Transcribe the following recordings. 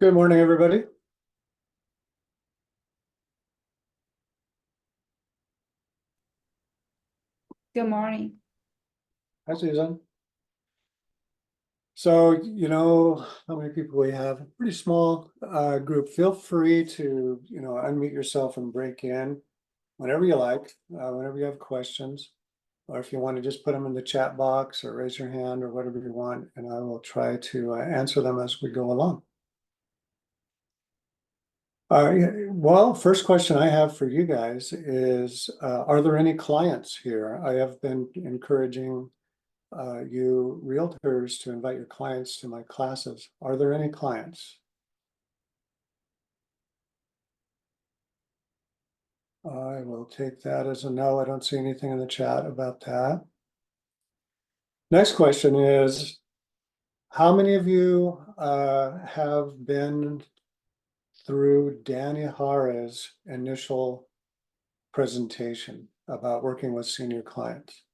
Good morning, everybody. Good morning. Hi, Susan. So, how many people we have? A pretty small group. Feel free to, unmute yourself and break in whenever you like, whenever you have questions, or if you want to just put them in the chat box or raise your hand or whatever you want, and I will try to answer them as we go along. Well, first question I have for you guys is, are there any clients here? I have been encouraging you realtors to invite your clients to my classes. Are there any clients? I will take that as a no. I don't see anything in the chat about that. Next question is, how many of you have been through Danny Hara's initial presentation about working with senior clients?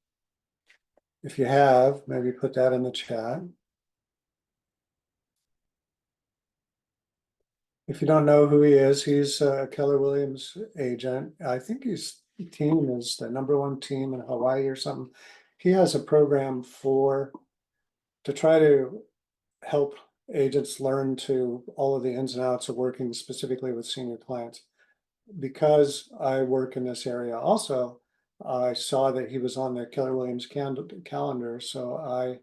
If you have, maybe put that in the chat. If you don't know who he is, he's a Keller Williams agent. I think his team is the #1 team in Hawaii or something. He has a program to try to help agents learn to all of the ins and outs of working specifically with senior clients. Because I work in this area also, I saw that he was on the Keller Williams calendar, so I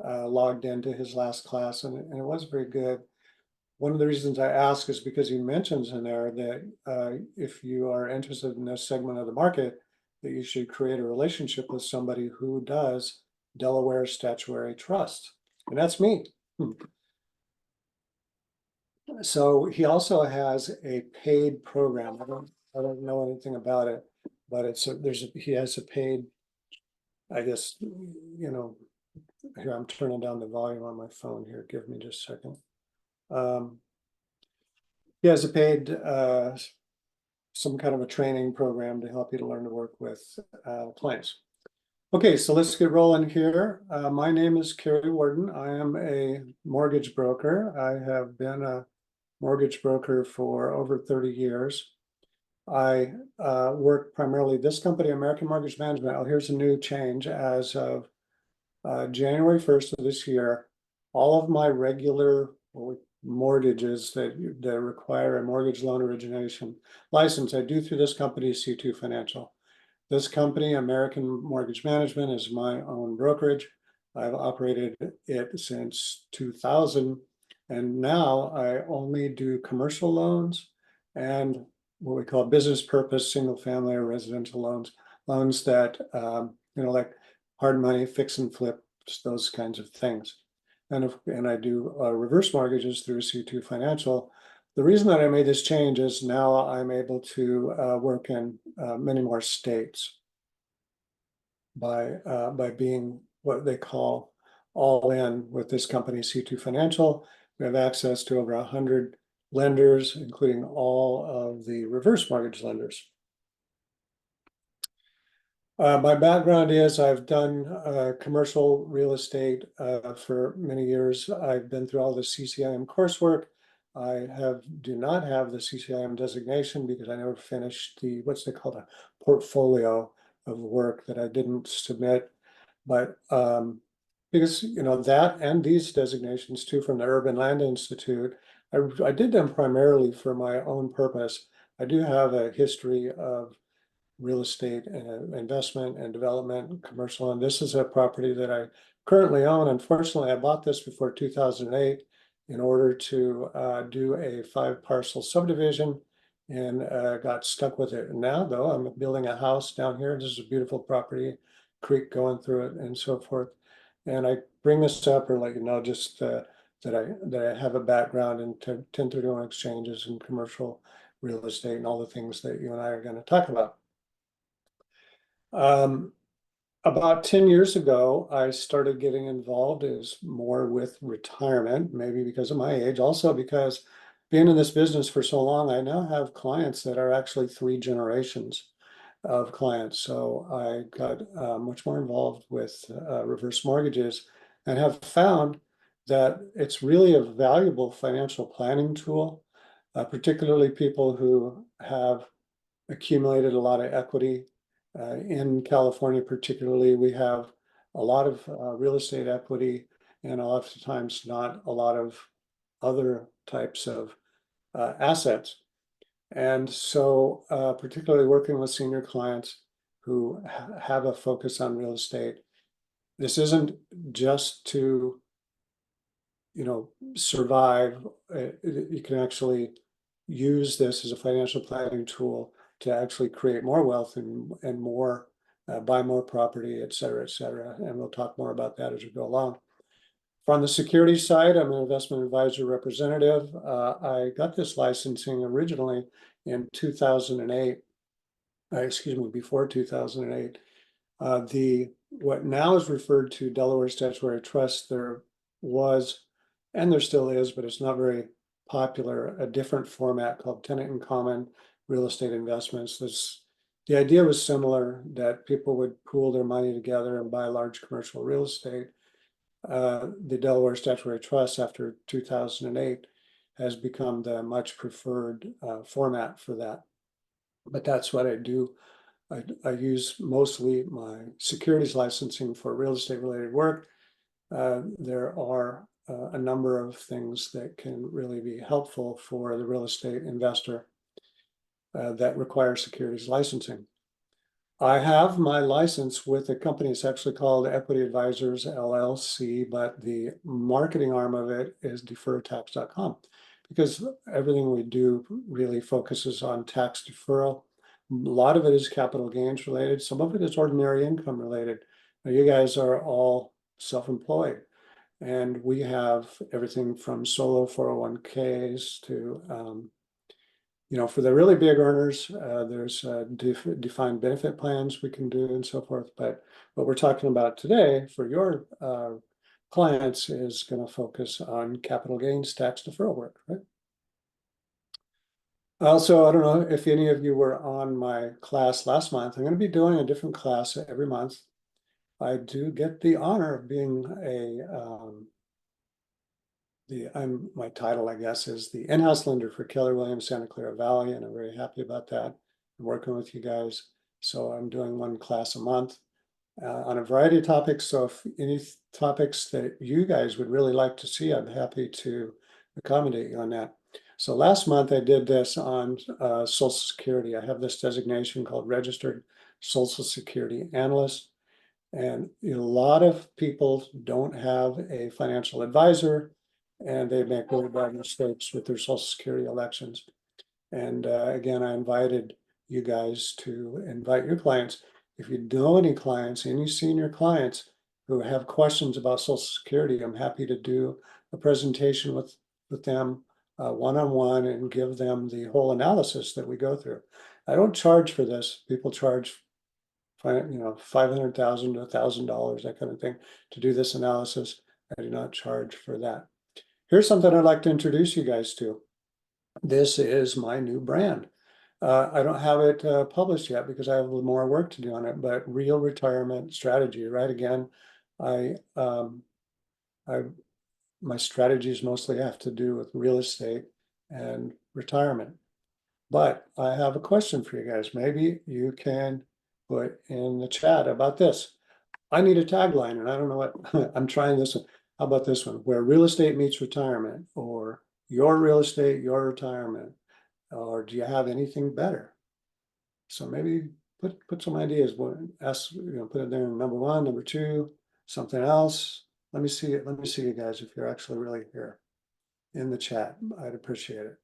logged into his last class, and it was very good. One of the reasons I ask is because he mentions in there that if you are interested in this segment of the market, that you should create a relationship with somebody who does Delaware statutory trust. And that's me. So he also has a paid program. I don't know anything about it, but he has a paid, I guess, here I'm turning down the volume on my phone here. Give me just a second. He has a paid some kind of a training program to help you to learn to work with clients. Okay, so let's get rolling here. My name is Kerry Warden. I am a mortgage broker. I have been a mortgage broker for over 30 years. I work primarily this company, American Mortgage Management. Oh, here's a new change as of January 1st of this year. All of my regular mortgages that require a mortgage loan origination license, I do through this company, C2 Financial. This company, American Mortgage Management, is my own brokerage. I've operated it since 2000, and now I only do commercial loans and what we call business purpose, single family or residential loans that, like hard money, fix and flip, those kinds of things. And I do reverse mortgages through C2 Financial. The reason that I made this change is now I'm able to work in many more states by being what they call all in with this company, C2 Financial. We have access to over 100 lenders, including all of the reverse mortgage lenders. My background is I've done commercial real estate for many years. I've been through all the CCIM coursework. I do not have the CCIM designation because I never finished what's they call a portfolio of work that I didn't submit. But because that and these designations too from the Urban Land Institute, I did them primarily for my own purpose. I do have a history of real estate and investment and development and commercial. And this is a property that I currently own. Unfortunately, I bought this before 2008 in order to do a 5-parcel subdivision and got stuck with it. And now though, I'm building a house down here. This is a beautiful property, creek going through it and so forth. And I bring this up or let you know just that I have a background in 1031 exchanges and commercial real estate and all the things that you and I are going to talk about. About 10 years ago, I started getting involved more with retirement, maybe because of my age, also because being in this business for so long, I now have clients that are actually 3 generations of clients. So I got much more involved with reverse mortgages and have found that it's really a valuable financial planning tool, particularly people who have accumulated a lot of equity. In California, particularly, we have a lot of real estate equity and a lot of times not a lot of other types of assets. And so particularly working with senior clients who have a focus on real estate, this isn't just to, survive. You can actually use this as a financial planning tool to actually create more wealth and more, buy more property, et cetera, et cetera. And we'll talk more about that as we go along. From the securities side, I'm an investment advisor representative. I got this licensing originally in 2008. Excuse me, before 2008. What now is referred to Delaware Statutory Trust, there was, and there still is, but it's not very popular, a different format called tenant in common real estate investments. The idea was similar, that people would pool their money together and buy large commercial real estate. The Delaware Statutory Trust after 2008 has become the much preferred format for that. But that's what I do. I use mostly my securities licensing for real estate related work. There are a number of things that can really be helpful for the real estate investor that require securities licensing. I have my license with a company. It's actually called Equity Advisors LLC, but the marketing arm of it is defertax.com, because everything we do really focuses on tax deferral. A lot of it is capital gains related. Some of it is ordinary income related. Now, you guys are all self-employed, and we have everything from solo 401ks to for the really big earners, there's defined benefit plans we can do and so forth. But what we're talking about today for your clients is going to focus on capital gains tax deferral work, right? Also, I don't know if any of you were on my class last month. I'm going to be doing a different class every month. I do get the honor of being my title, I guess, is the in-house lender for Keller Williams Santa Clara Valley, and I'm very happy about that. I'm working with you guys. So I'm doing one class a month on a variety of topics. So if any topics that you guys would really like to see, I'm happy to accommodate you on that. So last month I did this on Social Security. I have this designation called Registered Social Security Analyst. And a lot of people don't have a financial advisor, and they make really bad mistakes with their Social Security elections. And again, I invited you guys to invite your clients. If you know any clients, any senior clients who have questions about Social Security, I'm happy to do a presentation with them one-on-one and give them the whole analysis that we go through. I don't charge for this. People charge $500,000 to $1,000, that kind of thing, to do this analysis. I do not charge for that. Here's something I'd like to introduce you guys to. This is my new brand. I don't have it published yet because I have a little more work to do on it, but Real Retirement Strategy, right? Again, my strategies mostly have to do with real estate and retirement. But I have a question for you guys. Maybe you can put in the chat about this. I need a tagline, and I don't know what I'm trying this one. How about this one? Where real estate meets retirement, or your real estate, your retirement, or do you have anything better? So maybe put some ideas. Ask, put it there in number one, number two, something else. Let me see it. Let me see you guys if you're actually really here in the chat. I'd appreciate it.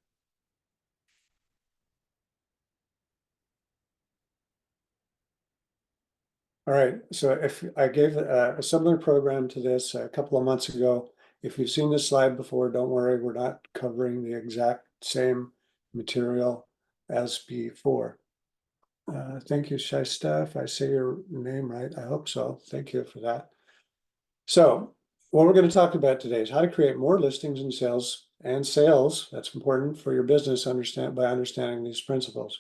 All right, so if I gave a similar program to this a couple of months ago, if you've seen this slide before, don't worry, we're not covering the exact same material as before. Thank you, Shaista, if I say your name right, I hope so. Thank you for that. So what we're going to talk about today is how to create more listings and sales, that's important for your business by understanding these principles.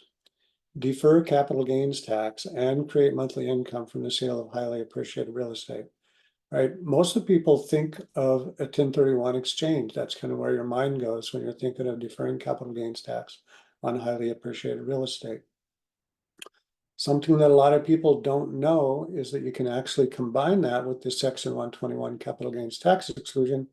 Defer capital gains tax, and create monthly income from the sale of highly appreciated real estate. right? Most of the people think of a 1031 exchange. That's kind of where your mind goes when you're thinking of deferring capital gains tax on highly appreciated real estate. Something that a lot of people don't know is that you can actually combine that with the Section 121 capital gains tax exclusion,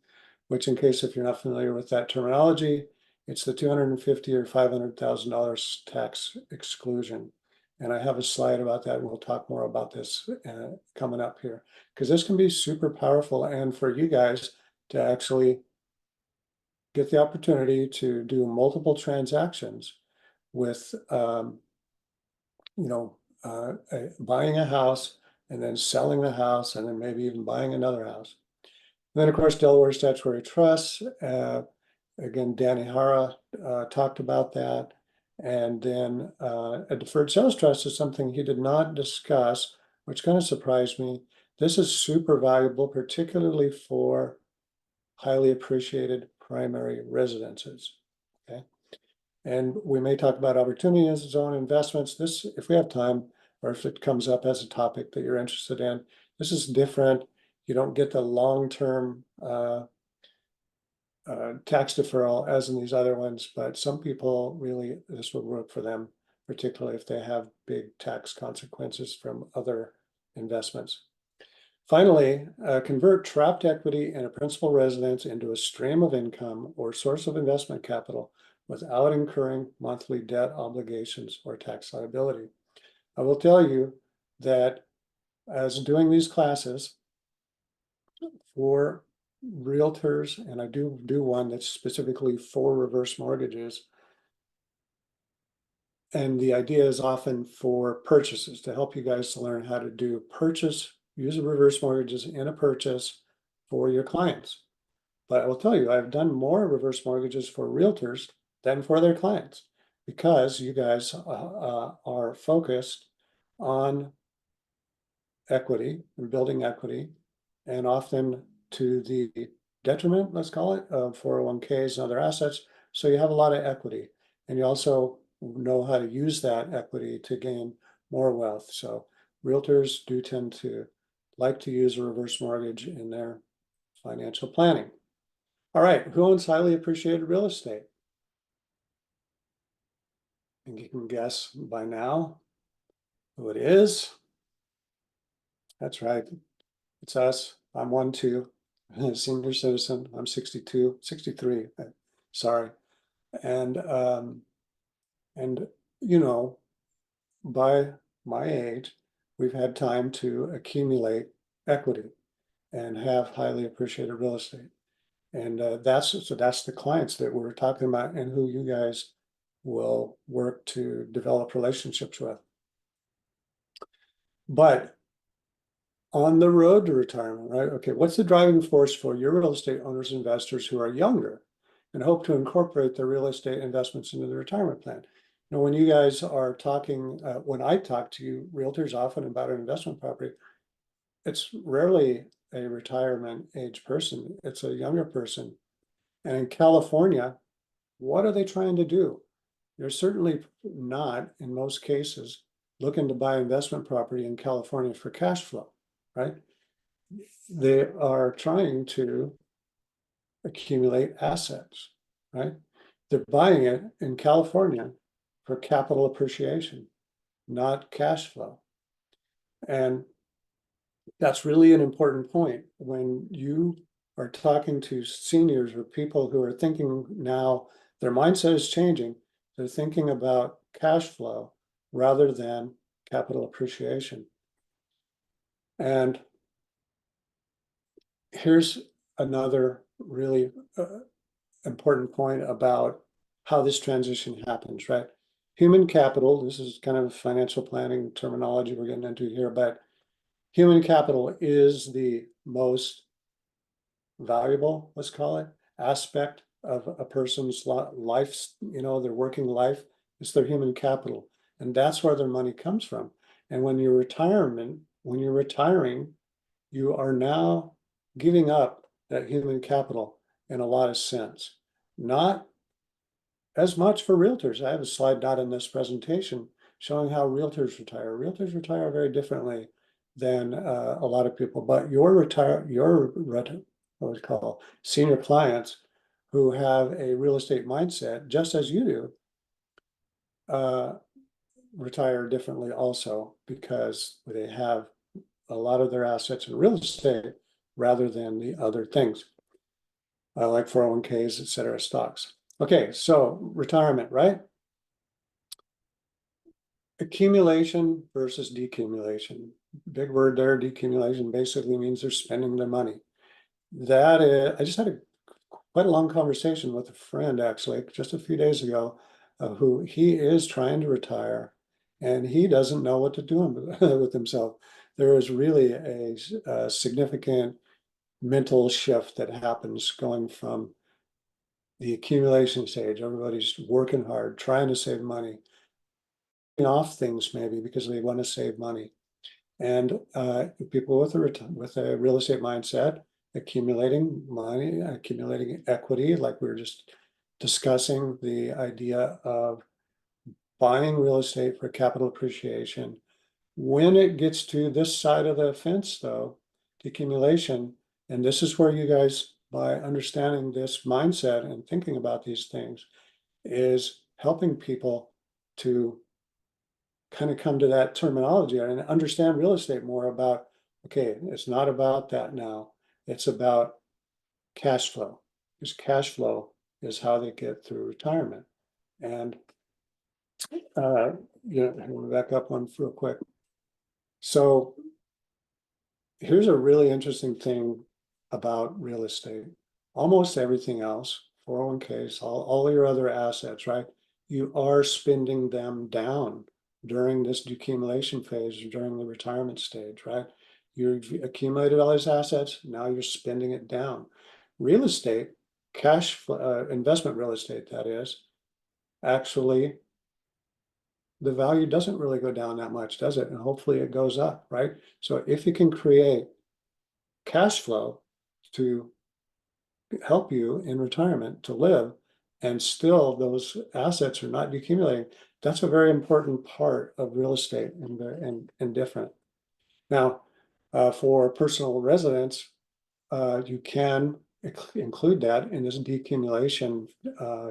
which, in case if you're not familiar with that terminology, it's the $250,000 or $500,000 tax exclusion. And I have a slide about that, and we'll talk more about this coming up here, because this can be super powerful, and for you guys to actually get the opportunity to do multiple transactions with buying a house and then selling the house and then maybe even buying another house. And then, of course, Delaware statutory trusts. Again, Danny Hara talked about that. And then a deferred sales trust is something he did not discuss, which kind of surprised me. This is super valuable, particularly for highly appreciated primary residences. Okay. And we may talk about opportunity zone investments. This, if we have time, or if it comes up as a topic that you're interested in, this is different. You don't get the long-term tax deferral as in these other ones, but some people really, this would work for them, particularly if they have big tax consequences from other investments. Finally, convert trapped equity in a principal residence into a stream of income or source of investment capital without incurring monthly debt obligations or tax liability. I will tell you that as doing these classes for realtors, and I do one that's specifically for reverse mortgages, and the idea is often for purchases to help you guys to learn how to do use reverse mortgages in a purchase for your clients. But I will tell you, I've done more reverse mortgages for realtors than for their clients, because you guys are focused on equity and building equity, and often to the detriment, let's call it, of 401ks and other assets. So you have a lot of equity, and you also know how to use that equity to gain more wealth. So realtors do tend to like to use a reverse mortgage in their financial planning. All right, who owns highly appreciated real estate? And you can guess by now who it is. That's right, it's us. I'm one too, senior citizen. I'm 62, 63, sorry. And you know, by my age, we've had time to accumulate equity and have highly appreciated real estate. And that's the clients that we're talking about and who you guys will work to develop relationships with. But on the road to retirement, right? Okay, what's the driving force for your real estate owners and investors who are younger and hope to incorporate their real estate investments into the retirement plan? You know, when you guys are talking, when I talk to you realtors often about an investment property, it's rarely a retirement age person, it's a younger person. And in California, what are they trying to do? They're certainly not, in most cases, looking to buy investment property in California for cash flow, right? They are trying to accumulate assets, right? They're buying it in California for capital appreciation, not cash flow. And that's really an important point when you are talking to seniors or people who are thinking now, their mindset is changing. They're thinking about cash flow rather than capital appreciation. And here's another really important point about how this transition happens, right? Human capital, this is kind of financial planning terminology we're getting into here, but human capital is the most valuable, let's call it, aspect of a person's life, you know, their working life. It's their human capital. And that's where their money comes from. And when you're retiring, you are now giving up that human capital in a lot of sense. Not as much for realtors. I have a slide not in this presentation showing how realtors retire. Realtors retire very differently than a lot of people. But your what we call senior clients who have a real estate mindset, just as you do, retire differently also because they have a lot of their assets in real estate rather than the other things, like 401ks, et cetera, stocks. Okay, so retirement, right? Accumulation versus decumulation. Big word there, decumulation basically means they're spending their money. That is, I just had quite a long conversation with a friend actually just a few days ago, who he is trying to retire and he doesn't know what to do with himself. There is really a significant mental shift that happens going from the accumulation stage. Everybody's working hard, trying to save money, off things maybe because they want to save money. And people with a real estate mindset, accumulating money, accumulating equity, like we were just discussing, the idea of buying real estate for capital appreciation. When it gets to this side of the fence, though, accumulation, and this is where you guys, by understanding this mindset and thinking about these things, is helping people to kind of come to that terminology and understand real estate more about, okay, it's not about that now. It's about cash flow, because cash flow is how they get through retirement. And, we'll back up one real quick. So here's a really interesting thing about real estate. Almost everything else, 401ks, all your other assets, right? You are spending them down during this decumulation phase, during the retirement stage, right? You've accumulated all these assets, now you're spending it down. Real estate, cash flow, investment real estate, that is, actually, the value doesn't really go down that much, does it? And hopefully it goes up, right? So if you can create cash flow to help you in retirement to live, and still those assets are not decumulating, that's a very important part of real estate and different. Now, for personal residence, you can include that in this decumulation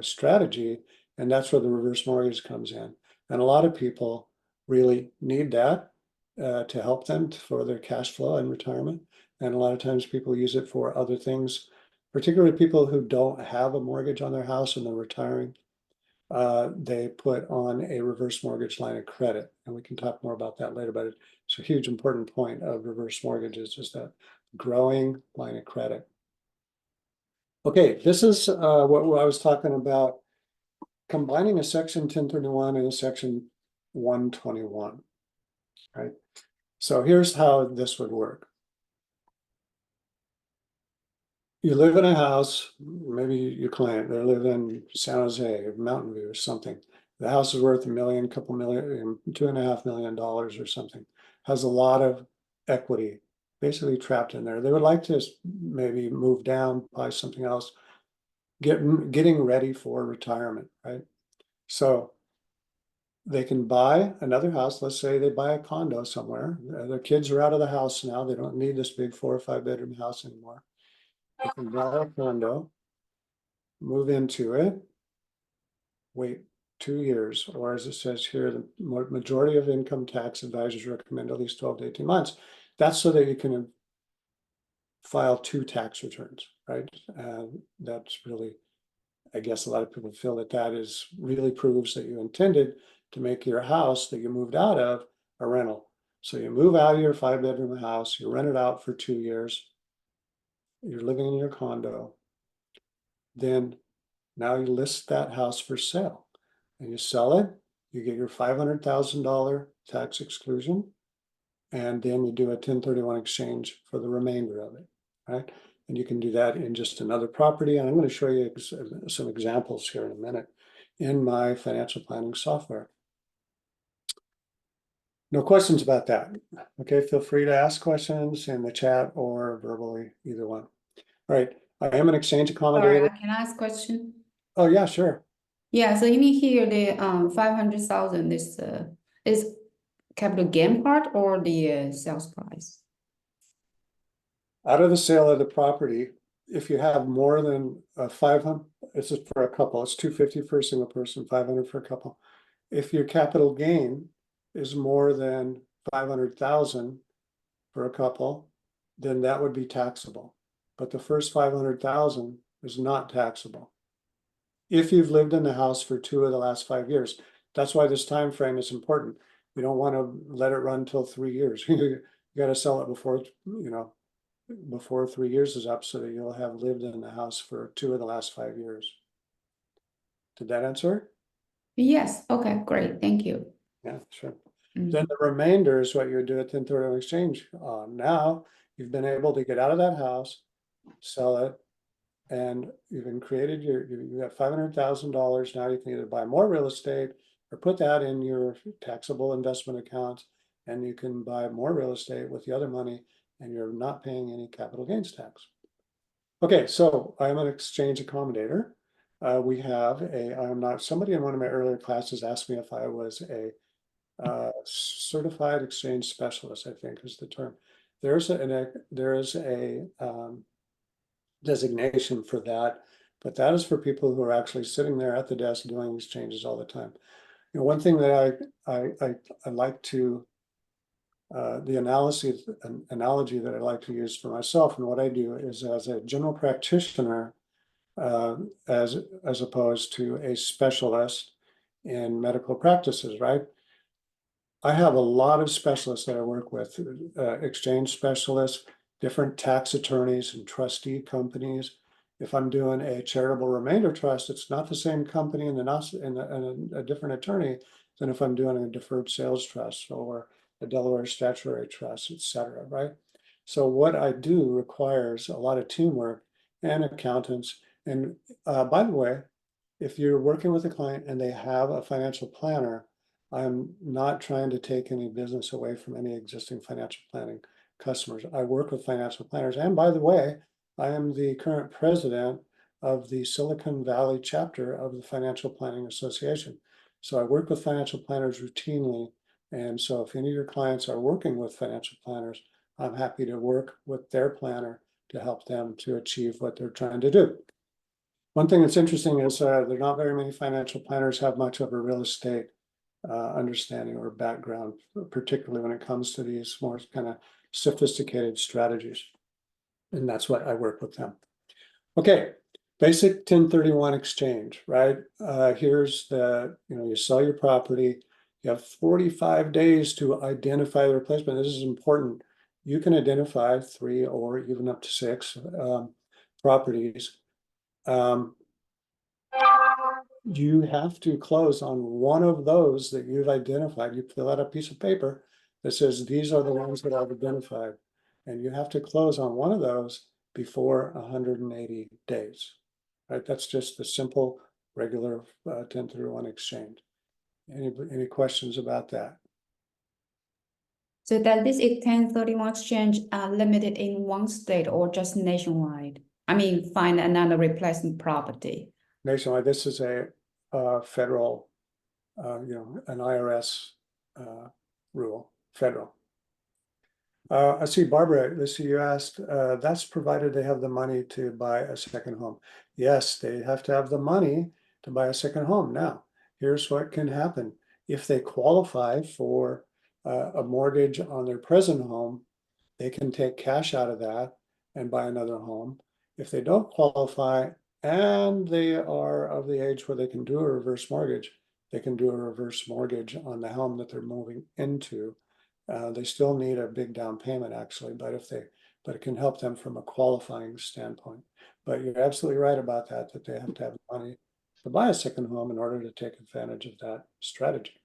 strategy, and that's where the reverse mortgage comes in. And a lot of people really need that to help them for their cash flow in retirement. And a lot of times people use it for other things, particularly people who don't have a mortgage on their house and they're retiring. They put on a reverse mortgage line of credit, and we can talk more about that later, but it's a huge important point of reverse mortgages is that growing line of credit. Okay, this is what I was talking about, combining a section 1031 and a section 121, right? So here's how this would work. You live in a house, maybe your client, they live in San Jose, Mountain View or something. The house is worth $1 million, couple million, $2.5 million or something. Has a lot of equity basically trapped in there. They would like to maybe move down, buy something else, getting ready for retirement, right? So they can buy another house. Let's say they buy a condo somewhere. Their kids are out of the house now. They don't need this big 4 or 5 bedroom house anymore. They can buy a condo, move into it, wait 2 years, or as it says here, the majority of income tax advisors recommend at least 12 to 18 months. That's so that you can file 2 tax returns, right? That's really, I guess a lot of people feel that that is really proves that you intended to make your house that you moved out of a rental. So you move out of your 5 bedroom house, you rent it out for 2 years, you're living in your condo, then now you list that house for sale and you sell it, you get your $500,000 tax exclusion, and then you do a 1031 exchange for the remainder of it, right? And you can do that in just another property. And I'm going to show you some examples here in a minute in my financial planning software. No questions about that? Okay, feel free to ask questions in the chat or verbally, either one. All right, I am an exchange accommodator. Sorry, can I ask a question? Oh yeah, sure. Yeah, so in here, the 500,000 is capital gain part or the sales price? Out of the sale of the property, if you have more than 500, this is for a couple, it's 250 for a single person, 500 for a couple. If your capital gain is more than 500,000 for a couple, then that would be taxable. But the first 500,000 is not taxable. If you've lived in the house for 2 of the last 5 years, that's why this time frame is important. You don't want to let it run till 3 years. You got to sell it before, before 3 years is up, so that you'll have lived in the house for 2 of the last 5 years. Did that answer? Yes, okay, great, thank you. Yeah, sure. Mm. Then the remainder is what you would do at 1031 exchange. Now you've been able to get out of that house, sell it, and you've been created you have $500,000. Now you can either buy more real estate or put that in your taxable investment account, and you can buy more real estate with the other money, and you're not paying any capital gains tax. Okay, so I'm an exchange accommodator. Somebody in one of my earlier classes asked me if I was a certified exchange specialist, I think is the term. There is a designation for that, but that is for people who are actually sitting there at the desk doing exchanges all the time. One thing that I like to the analogy that I like to use for myself and what I do is as a general practitioner, as opposed to a specialist in medical practices, right? I have a lot of specialists that I work with, exchange specialists, different tax attorneys and trustee companies. If I'm doing a charitable remainder trust, it's not the same company and a different attorney than if I'm doing a deferred sales trust or a Delaware statutory trust, et cetera, right? So what I do requires a lot of teamwork and accountants. And by the way, if you're working with a client and they have a financial planner, I'm not trying to take any business away from any existing financial planning customers. I work with financial planners. And by the way, I am the current president of the Silicon Valley chapter of the Financial Planning Association. So I work with financial planners routinely. And so if any of your clients are working with financial planners, I'm happy to work with their planner to help them to achieve what they're trying to do. One thing that's interesting is there are not very many financial planners have much of a real estate understanding or background, particularly when it comes to these more kind of sophisticated strategies. And that's what I work with them. Okay, basic 1031 exchange, right? Here's you sell your property. You have 45 days to identify the replacement. This is important. You can identify 3 or even up to 6 properties. You have to close on one of those that you've identified. You fill out a piece of paper that says, these are the ones that I've identified. And you have to close on one of those before 180 days, right? That's just the simple, regular 1031 exchange. Any questions about that? So that this is 1031 exchange limited in one state or just nationwide? I mean, find another replacement property. Nationwide, this is a federal, an IRS rule, federal. I see, Barbara, let's see, you asked, that's provided they have the money to buy a second home. Yes, they have to have the money to buy a second home. Now, here's what can happen. If they qualify for a mortgage on their present home, they can take cash out of that and buy another home. If they don't qualify and they are of the age where they can do a reverse mortgage, they can do a reverse mortgage on the home that they're moving into. They still need a big down payment actually, but it can help them from a qualifying standpoint. But you're absolutely right about that they have to have money to buy a second home in order to take advantage of that strategy.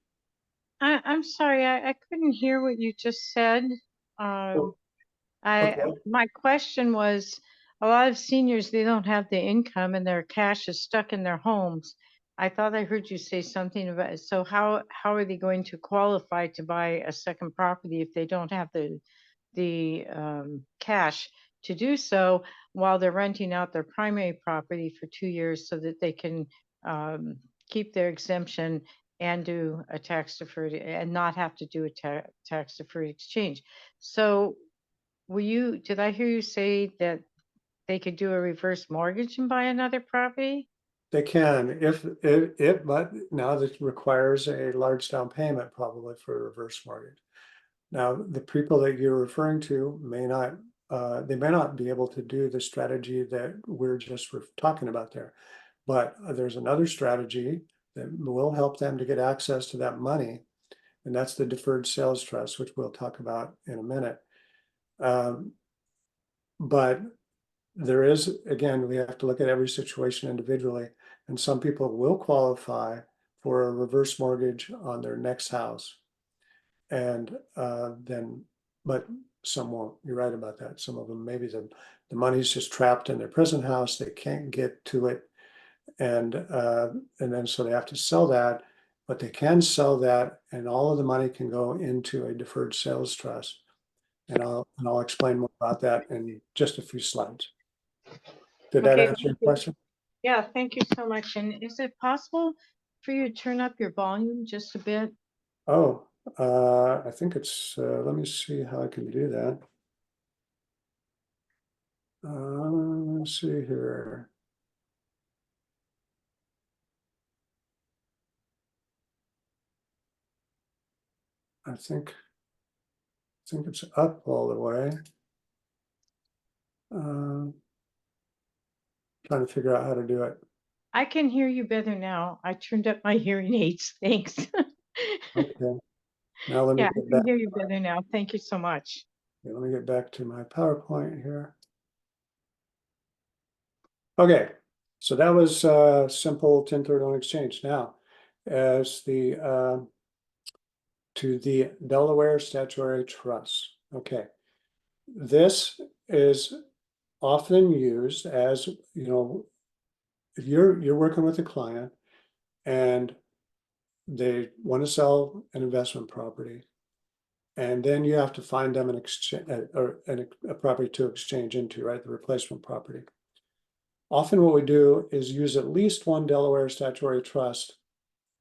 I'm sorry, I couldn't hear what you just said. Okay. My question was, a lot of seniors, they don't have the income and their cash is stuck in their homes. I thought I heard you say something about, so how are they going to qualify to buy a second property if they don't have the cash to do so while they're renting out their primary property for 2 years so that they can keep their exemption and do a tax deferred and not have to do a tax deferred exchange. So did I hear you say that they could do a reverse mortgage and buy another property? They can, but now that requires a large down payment probably for a reverse mortgage. Now, the people that you're referring to may not, they may not be able to do the strategy that we're just talking about there. But there's another strategy that will help them to get access to that money. And that's the deferred sales trust, which we'll talk about in a minute. But there is, again, we have to look at every situation individually. And some people will qualify for a reverse mortgage on their next house. And but some won't. You're right about that. Some of them, maybe the money's just trapped in their present house. They can't get to it. And then so they have to sell that, but they can sell that and all of the money can go into a deferred sales trust. And I'll explain more about that in just a few slides. Did that Okay, answer your thank you. question? Yeah, thank you so much. And is it possible for you to turn up your volume just a bit? Oh, I think it's, let me see how I can do that. Let's see here. I think it's up all the way. Trying to figure out how to do it. I can hear you better now. I turned up my hearing aids. Thanks. Okay. Now let me Yeah, I get can back. hear you better now. Thank you so much. Let me get back to my PowerPoint here. Okay, so that was simple 1031 exchange. Now, as the to the Delaware Statutory Trust. Okay, this is often used as, you know, if you're working with a client and they want to sell an investment property, and then you have to find them an exchange or a property to exchange into, right? The replacement property. Often what we do is use at least one Delaware statutory trust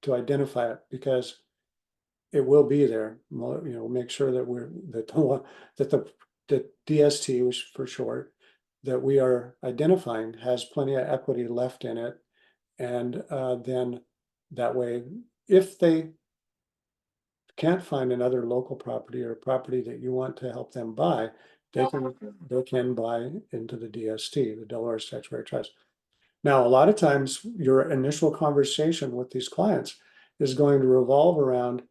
to identify it because it will be there. You know, make sure that the DST, which for short, that we are identifying has plenty of equity left in it. And then that way, if they can't find another local property or property that you want to help them buy, they can buy into the DST, the Delaware Statutory Trust. Now, a lot of times your initial conversation with these clients is going to revolve around,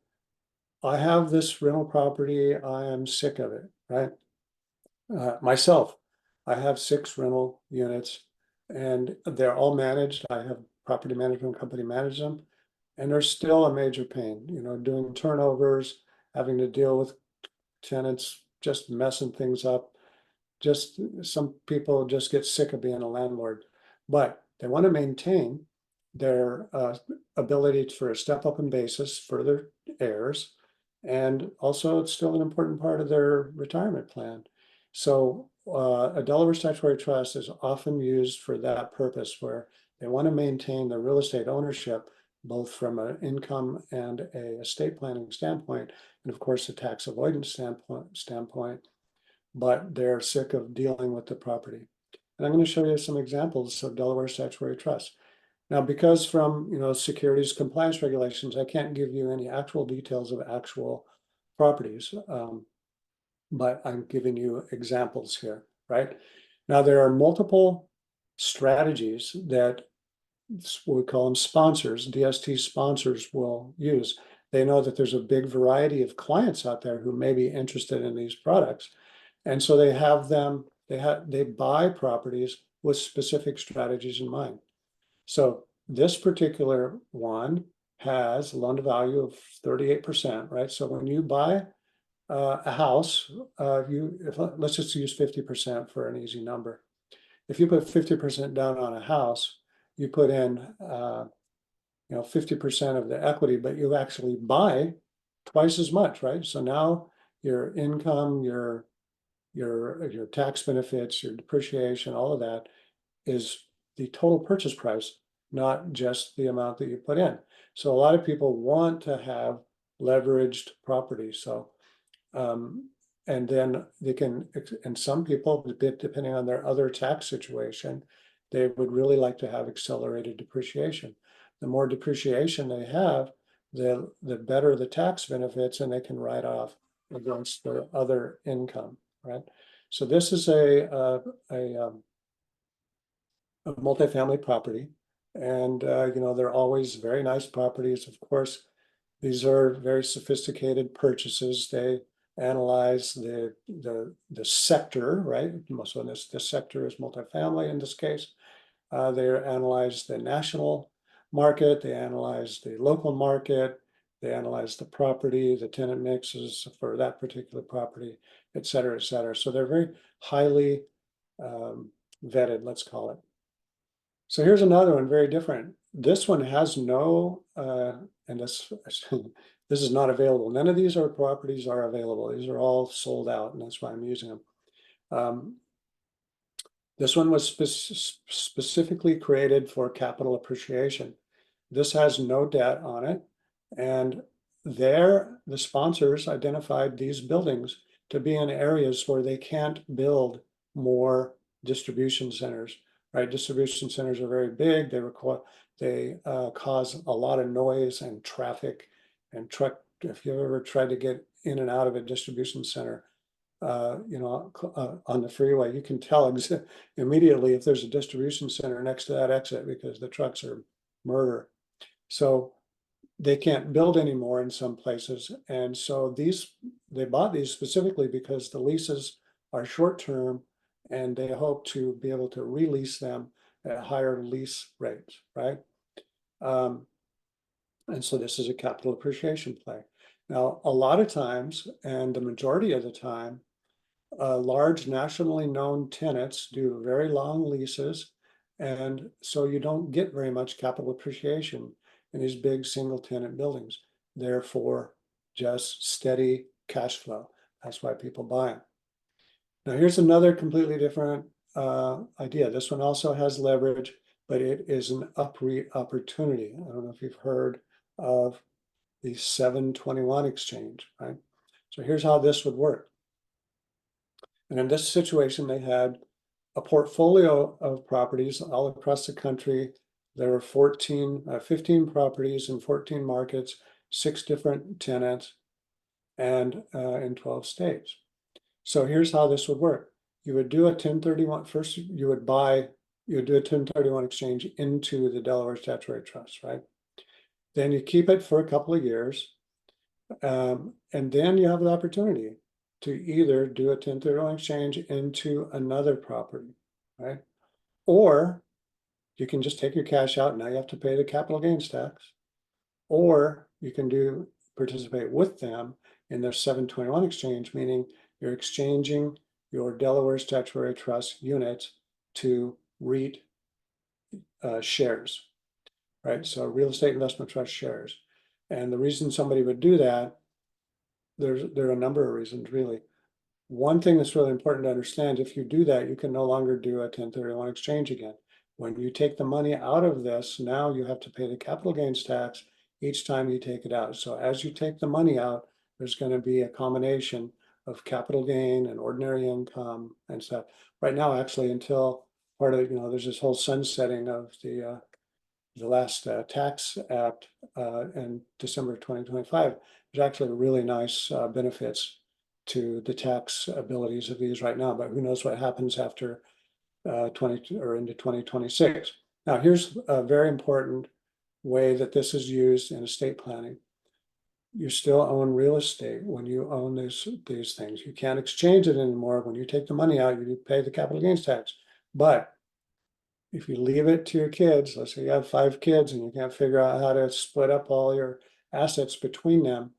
I have this rental property, I am sick of it, right? Myself, I have 6 rental units and they're all managed. I have property management company manage them. And they're still a major pain, you know, doing turnovers, having to deal with tenants, just messing things up. Just some people just get sick of being a landlord, but they want to maintain their ability for a step up in basis for their heirs. And also it's still an important part of their retirement plan. So a Delaware statutory trust is often used for that purpose where they want to maintain the real estate ownership both from an income and a estate planning standpoint, and of course a tax avoidance standpoint, but they're sick of dealing with the property. And I'm going to show you some examples of Delaware statutory trust. Now, because from, you know, securities compliance regulations, I can't give you any actual details of actual properties, but I'm giving you examples here, right? Now, there are multiple strategies that we call them sponsors, DST sponsors will use. They know that there's a big variety of clients out there who may be interested in these products. And so they have them, they buy properties with specific strategies in mind. So this particular one has a loan to value of 38%, right? So when you buy a house, let's just use 50% for an easy number. If you put 50% down on a house, you put in, 50% of the equity, but you actually buy twice as much, right? So now your income, your tax benefits, your depreciation, all of that is the total purchase price not just the amount that you put in. So a lot of people want to have leveraged property. So, and then they can, and some people, depending on their other tax situation, they would really like to have accelerated depreciation. The more depreciation they have, the better the tax benefits, and they can write off against their other income, right? So this is a multifamily property, and you know, they're always very nice properties. Of course, these are very sophisticated purchases. They analyze the sector, right? So this sector is multifamily in this case. They analyze the national market, they analyze the local market, they analyze the property, the tenant mixes for that particular property, et cetera, et cetera. So they're very highly vetted, let's call it. So here's another one, very different. This one has no, and this is not available. None of these properties are available. These are all sold out, and that's why I'm using them. This one was specifically created for capital appreciation. This has no debt on it, and the sponsors identified these buildings to be in areas where they can't build more distribution centers. Right, distribution centers are very big. They cause a lot of noise and traffic and truck. If you've ever tried to get in and out of a distribution center, you know, on the freeway, you can tell immediately if there's a distribution center next to that exit because the trucks are murder. So they can't build anymore in some places, and so they bought these specifically because the leases are short-term, and they hope to be able to release them at higher lease rates, right? And so this is a capital appreciation play. Now, a lot of times, and the majority of the time, large nationally known tenants do very long leases, and so you don't get very much capital appreciation in these big single tenant buildings. Therefore, just steady cash flow. That's why people buy them. Now, here's another completely different idea. This one also has leverage, but it is an UPREIT opportunity. I don't know if you've heard of the 721 exchange, right? So here's how this would work. And in this situation, they had a portfolio of properties all across the country. There were 15 properties in 14 markets, 6 different tenants, and in 12 states. So here's how this would work. You would do a 1031, first you would do a 1031 exchange into the Delaware Statutory Trust, right? Then you keep it for a couple of years, and then you have the opportunity to either do a 1031 exchange into another property, right? Or you can just take your cash out, now you have to pay the capital gains tax. Or you can participate with them in their 721 exchange, meaning you're exchanging your Delaware Statutory Trust units to REIT shares, right? So real estate investment trust shares. And the reason somebody would do that, there are a number of reasons, really. One thing that's really important to understand, if you do that, you can no longer do a 1031 exchange again. When you take the money out of this, now you have to pay the capital gains tax each time you take it out. So as you take the money out, there's going to be a combination of capital gain and ordinary income and stuff. Right now, actually, until part of, you know, there's this whole sunsetting of the last tax act in December of 2025. There's actually really nice benefits to the tax abilities of these right now, but who knows what happens after 22 or into 2026. Now, here's a very important way that this is used in estate planning. You still own real estate when you own these things. You can't exchange it anymore. When you take the money out, you pay the capital gains tax. But if you leave it to your kids, let's say you have 5 kids and you can't figure out how to split up all your assets between them,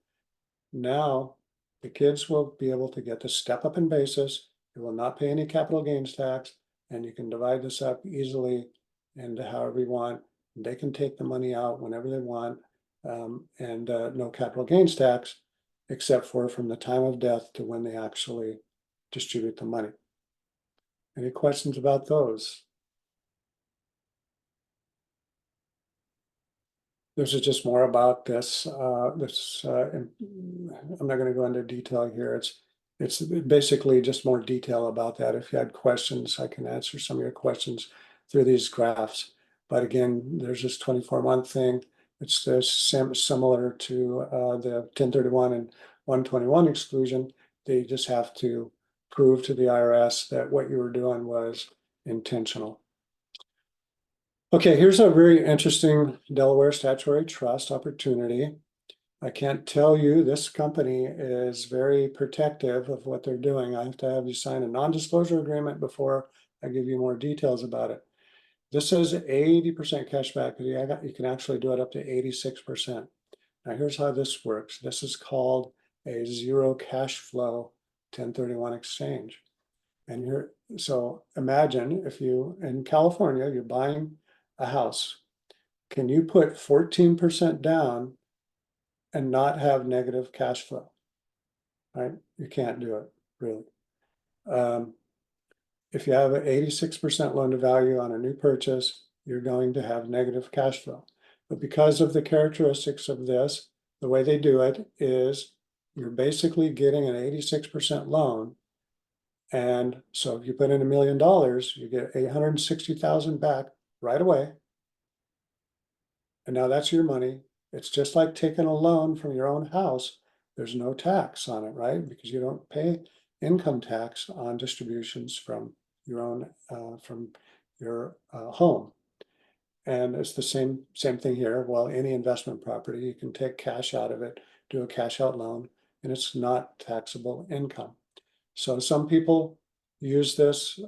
now the kids will be able to get the step up in basis. It will not pay any capital gains tax, and you can divide this up easily into however you want. They can take the money out whenever they want, and no capital gains tax, except for from the time of death to when they actually distribute the money. Any questions about those? This is just more about this. I'm not going to go into detail here. It's basically just more detail about that. If you had questions, I can answer some of your questions through these graphs. But again, there's this 24-month thing. It's similar to the 1031 and 121 exclusion. They just have to prove to the IRS that what you were doing was intentional. Okay, here's a very interesting Delaware statutory trust opportunity. I can't tell you, this company is very protective of what they're doing. I have to have you sign a non-disclosure agreement before I give you more details about it. This is 80% cash back. You can actually do it up to 86%. Now here's how this works. This is called a zero cash flow 1031 exchange. And so imagine if you, in California, you're buying a house. Can you put 14% down and not have negative cash flow? Right? You can't do it, really. If you have an 86% loan to value on a new purchase, you're going to have negative cash flow. But because of the characteristics of this, the way they do it is you're basically getting an 86% loan. And so if you put in $1 million, you get $860,000 back right away. And now that's your money. It's just like taking a loan from your own house. There's no tax on it, right? Because you don't pay income tax on distributions from your own home. And it's the same thing here. Well, any investment property, you can take cash out of it, do a cash out loan, and it's not taxable income. So some people use this,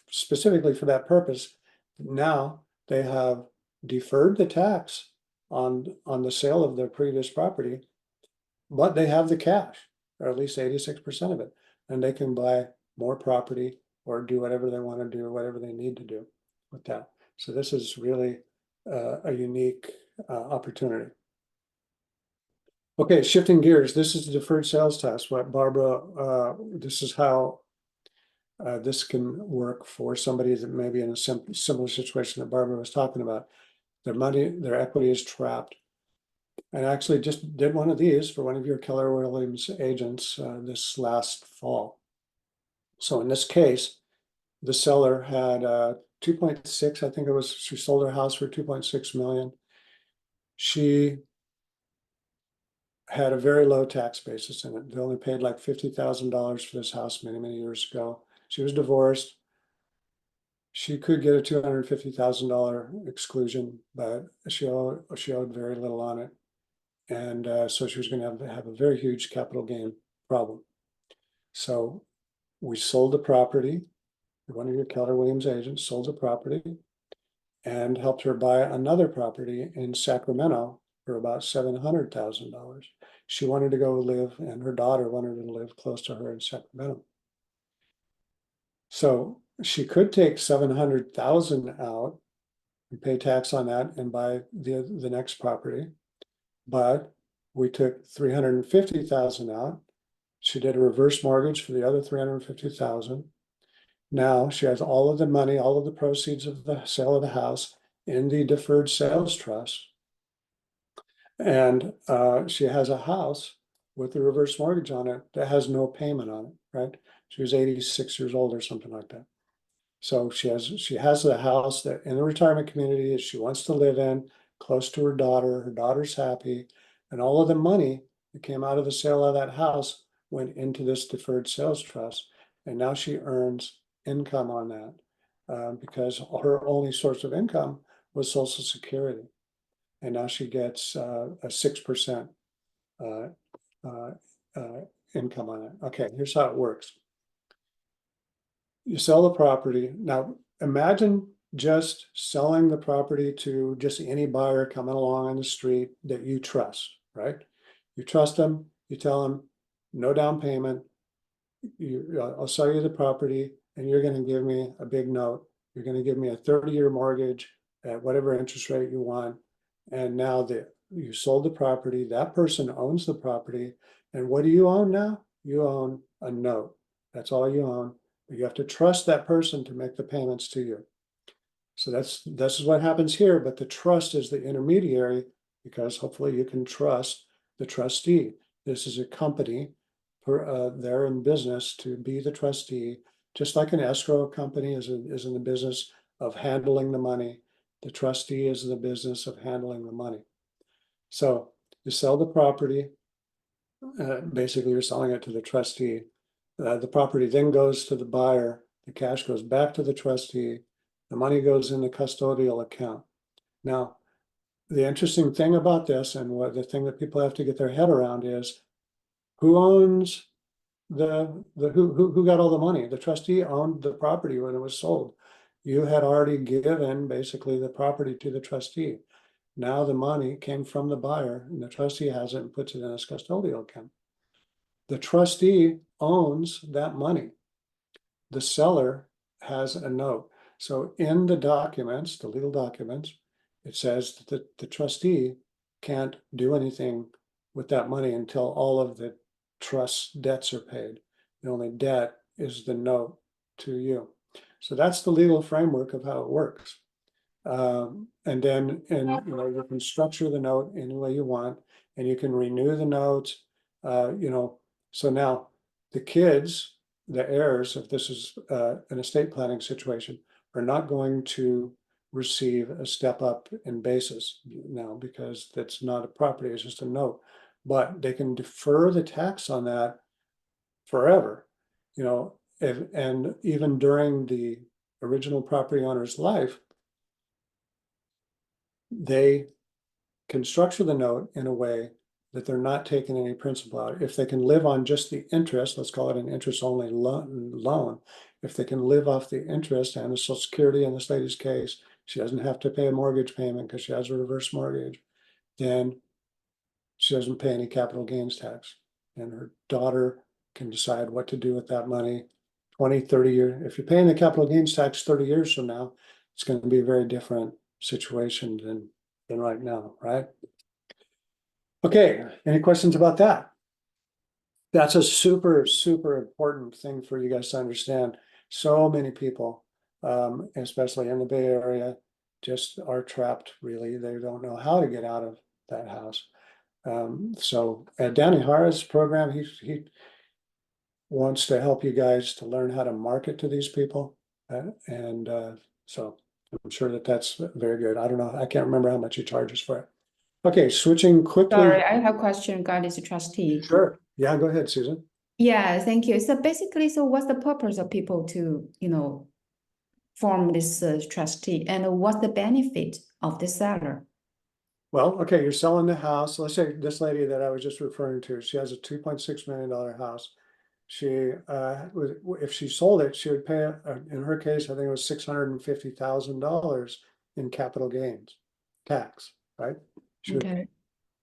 specifically for that purpose. Now they have deferred the tax on the sale of their previous property, but they have the cash, or at least 86% of it, and they can buy more property or do whatever they want to do, whatever they need to do with that. So this is really a unique opportunity. Okay, shifting gears. This is the deferred sales tax. What Barbara, this is how this can work for somebody that may be in a similar situation that Barbara was talking about. Their money, their equity is trapped. And I actually just did one of these for one of your Keller Williams agents this last fall. So in this case, the seller had 2.6, I think it was, she sold her house for 2.6 million. She had a very low tax basis in it. They only paid like $50,000 for this house many, many years ago. She was divorced. She could get a $250,000 exclusion, but she owed very little on it. And so she was going to have a very huge capital gain problem. So we sold the property. One of your Keller Williams agents sold the property and helped her buy another property in Sacramento for about $700,000. She wanted to go live, and her daughter wanted to live close to her in Sacramento. So she could take $700,000 out and pay tax on that and buy the next property. But we took $350,000 out. She did a reverse mortgage for the other $350,000. Now she has all of the money, all of the proceeds of the sale of the house in the deferred sales trust. And she has a house with the reverse mortgage on it that has no payment on it, right? She was 86 years old or something like that. So she has the house that in the retirement community that she wants to live in, close to her daughter. Her daughter's happy, and all of the money that came out of the sale of that house went into this deferred sales trust, and now she earns income on that because her only source of income was Social Security, and now she gets a 6% income on it. Okay, here's how it works. You sell the property. Now imagine just selling the property to just any buyer coming along on the street that you trust, right? You trust them, you tell them no down payment, I'll sell you the property and you're going to give me a big note. You're going to give me a 30-year mortgage at whatever interest rate you want. And now that you sold the property, that person owns the property. And what do you own now? You own a note. That's all you own. But you have to trust that person to make the payments to you. So this is what happens here, but the trust is the intermediary because hopefully you can trust the trustee. This is a company, they're in business to be the trustee, just like an escrow company is in the business of handling the money. The trustee is in the business of handling the money. So you sell the property, basically you're selling it to the trustee. The property then goes to the buyer, the cash goes back to the trustee, the money goes in the custodial account. Now, the interesting thing about this, and the thing that people have to get their head around is, who owns who got all the money? The trustee owned the property when it was sold. You had already given basically the property to the trustee. Now the money came from the buyer, and the trustee has it and puts it in his custodial account. The trustee owns that money. The seller has a note. So in the documents, the legal documents, it says that the trustee can't do anything with that money until all of the trust debts are paid. The only debt is the note to you. So that's the legal framework of how it works. And then you can structure the note any way you want, and you can renew the notes. So now the kids, the heirs, if this is an estate planning situation, are not going to receive a step up in basis now because that's not a property, it's just a note. But they can defer the tax on that forever, and even during the original property owner's life, they can structure the note in a way that they're not taking any principal out. If they can live on just the interest, let's call it an interest-only loan. If they can live off the interest and the Social Security in this lady's case, she doesn't have to pay a mortgage payment because she has a reverse mortgage, then she doesn't pay any capital gains tax. And her daughter can decide what to do with that money 20, 30 years. If you're paying the capital gains tax 30 years from now, it's going to be a very different situation than right now, right? Okay, any questions about that? That's a super, super important thing for you guys to understand. So many people, especially in the Bay Area, just are trapped, really. They don't know how to get out of that house. So at Danny Hara's program, he wants to help you guys to learn how to market to these people. So I'm sure that's very good. I don't know, I can't remember how much he charges for it. Okay, switching quickly. Sorry, I have a question regarding the trustee. Sure. Yeah, go ahead, Susan. Yeah, thank you. So basically, what's the purpose of people to, form this trustee, and what's the benefit of the seller? Well, okay, you're selling the house. Let's say this lady that I was just referring to, she has a $2.6 million house. She, if she sold it, she would pay, in her case, I think it was $650,000 in capital gains tax, right? Okay.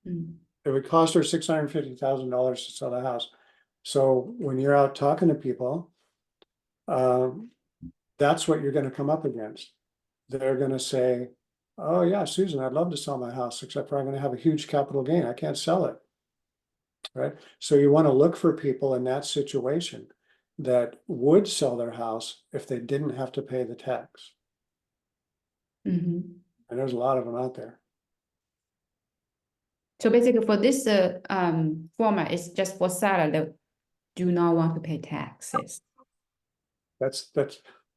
It would cost her $650,000 to sell the house. So when you're out talking to people, that's what you're going to come up against. They're going to say, oh yeah, Susan, I'd love to sell my house, except for I'm going to have a huge capital gain. I can't sell it, right? So you want to look for people in that situation that would sell their house if they didn't have to pay the tax. Mm-hmm. And there's a lot of them out there. So basically for this format, it's just for seller that do not want to pay taxes.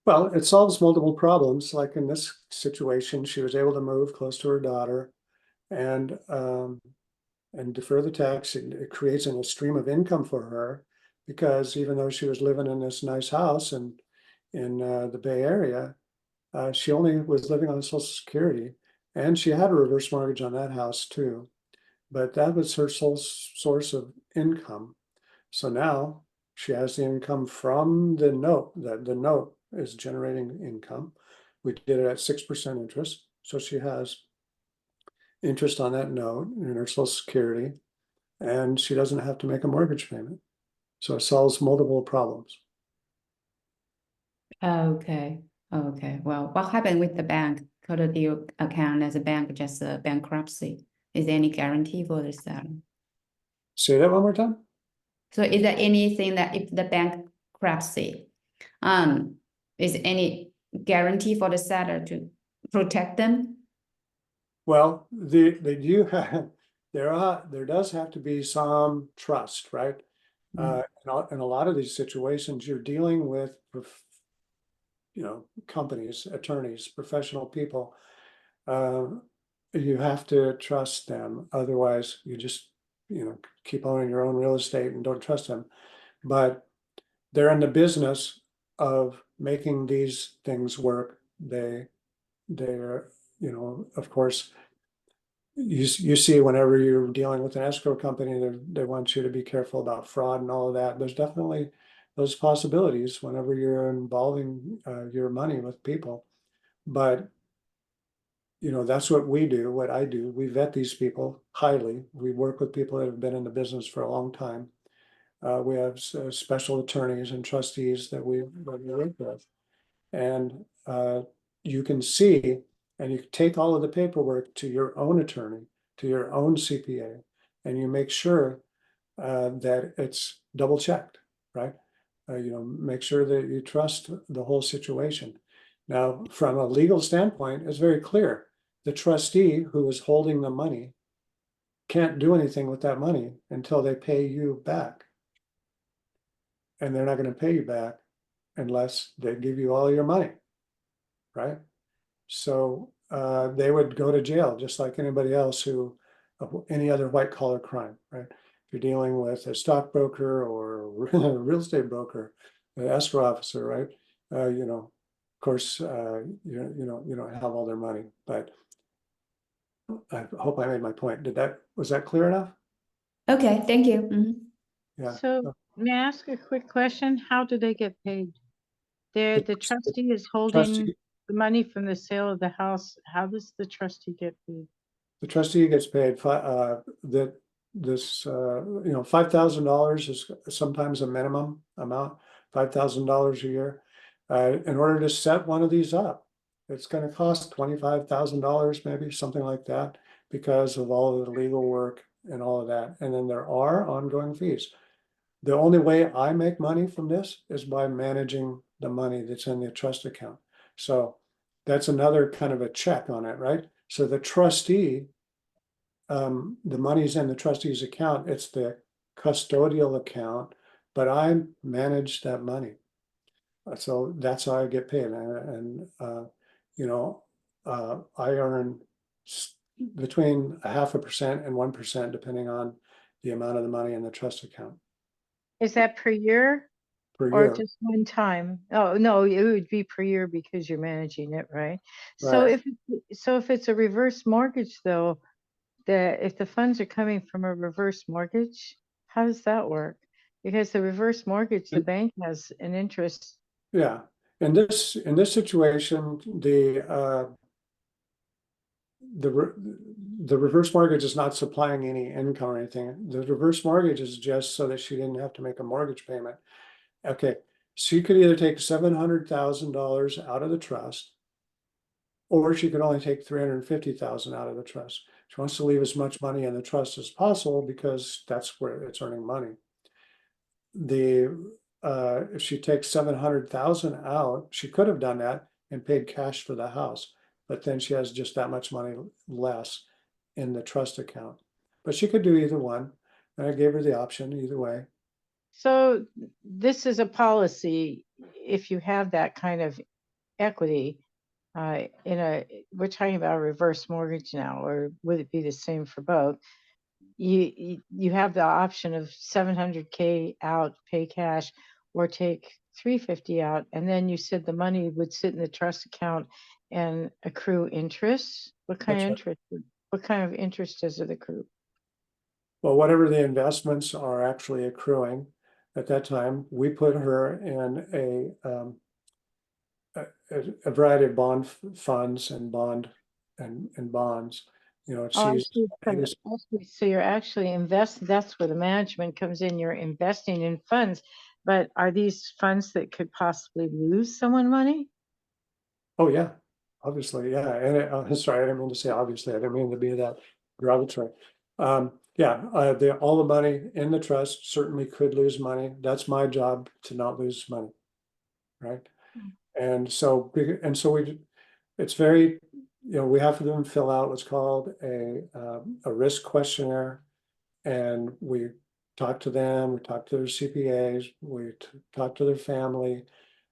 Well, it solves multiple problems. Like in this situation, she was able to move close to her daughter and defer the tax. It creates a stream of income for her, because even though she was living in this nice house in the Bay Area, she only was living on Social Security, and she had a reverse mortgage on that house too. But that was her sole source of income. So now she has the income from the note, that the note is generating income. We did it at 6% interest. So she has interest on that note in her Social Security, and she doesn't have to make a mortgage payment. So it solves multiple problems. Okay. Well, what happened with the bank? Could the account as a bank just bankruptcy? Is there any guarantee for the seller? Say that one more time. So is there anything that if the bankruptcy, is any guarantee for the seller to protect them? Well, they do have, there does have to be some trust, right? In a lot of these situations, you're dealing with, companies, attorneys, professional people. You have to trust them. Otherwise, you just, keep owning your own real estate and don't trust them. But they're in the business of making these things work. They're, of course, you see whenever you're dealing with an escrow company, they want you to be careful about fraud and all of that. There's definitely those possibilities whenever you're involving your money with people. But that's what we do, what I do. We vet these people highly. We work with people that have been in the business for a long time. We have special attorneys and trustees that we work with. And you can see, and you take all of the paperwork to your own attorney, to your own CPA, and you make sure that it's double checked, right? Make sure that you trust the whole situation. Now, from a legal standpoint, it's very clear. The trustee who is holding the money can't do anything with that money until they pay you back. And they're not going to pay you back unless they give you all your money, right? So they would go to jail just like anybody else who, any other white collar crime, right? If you're dealing with a stockbroker or a real estate broker, an escrow officer, right? Of course, you don't have all their money, but I hope I made my point. Was that clear enough? Okay, thank you. Mhm. Yeah. So may I ask a quick question? How do they get paid? The trustee is holding Trustee, the money from the sale of the house. How does the trustee get paid? the trustee gets paid $5,000 is sometimes a minimum amount, $5,000 a year. In order to set one of these up, it's going to cost $25,000, maybe something like that, because of all of the legal work and all of that. And then there are ongoing fees. The only way I make money from this is by managing the money that's in the trust account. So that's another kind of a check on it, right? So the trustee, the money's in the trustee's account, it's the custodial account, but I manage that money. So that's how I get paid. And I earn between 0.5% and 1%, depending on the amount of the money in the trust account Is that per year per or year. just one time? Oh, no, it would be per year because you're managing it, right? So Right. if it's a reverse mortgage though, if the funds are coming from a reverse mortgage, how does that work? Because the reverse mortgage, the bank has an interest. Yeah. In this situation, the reverse mortgage is not supplying any income or anything. The reverse mortgage is just so that she didn't have to make a mortgage payment. Okay, she could either take $700,000 out of the trust, or she could only take $350,000 out of the trust. She wants to leave as much money in the trust as possible because that's where it's earning money. If she takes 700,000 out, she could have done that and paid cash for the house, but then she has just that much money less in the trust account. But she could do either one, and I gave her the option either way. So this is a policy, if you have that kind of equity, we're talking about a reverse mortgage now, or would it be the same for both? You have the option of 700K out, pay cash, or take 350 out, and then you said the money would sit in the trust account and accrue interest. What kind of That's right. interest? What kind of interest does it accrue? Well, whatever the investments are actually accruing at that time, we put her in a variety of bond funds and bonds. Oh, She's I see. So you're actually that's where the management comes in. You're investing in funds, but are these funds that could possibly lose someone money? oh yeah, obviously, yeah. And sorry, I didn't mean to say obviously. I didn't mean to be that derogatory. Yeah, all the money in the trust certainly could lose money. That's my job to not lose money, right? And so it's very we have them fill out what's called a risk questionnaire. And we talk to them, we talk to their CPAs, we talk to their family.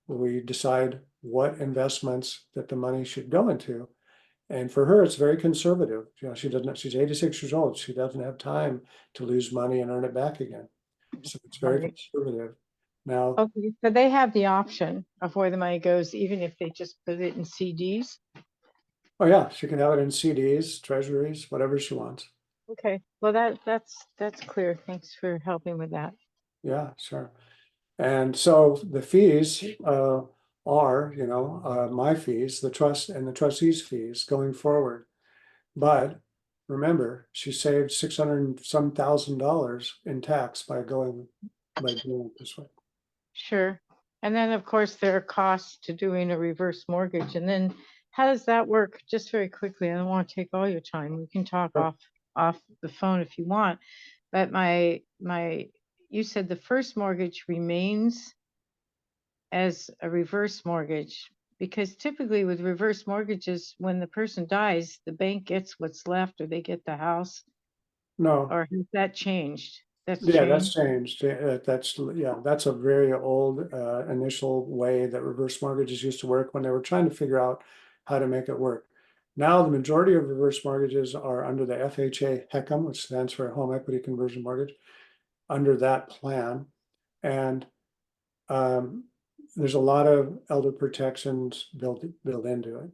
We decide what investments that the money should go into. And for her, it's very conservative. She's 86 years old. She doesn't have time to lose money and earn it back again. So it's very Right. conservative. Now, Okay, so they have the option of where the money goes, even if they just put it in CDs. oh yeah, she can have it in CDs, treasuries, whatever she wants. Okay, well, that's clear. Thanks for helping with that. Yeah, sure. And so the fees are, my fees, the trust and the trustees' fees going forward. But remember, she saved 600 and some $1,000 in tax by doing it this way. Sure. And then, of course, there are costs to doing a reverse mortgage. And then how does that work? Just very quickly, I don't want to take all your time. We can talk Sure. off the phone if you want. But you said the first mortgage remains as a reverse mortgage, because typically with reverse mortgages, when the person dies, the bank gets what's left or they get the house, No, or has that changed? That's yeah, that's changed? changed. That's a very old initial way that reverse mortgages used to work when they were trying to figure out how to make it work. Now, the majority of reverse mortgages are under the FHA HECM, which stands for Home Equity Conversion Mortgage, under that plan. And there's a lot of elder protections built into it.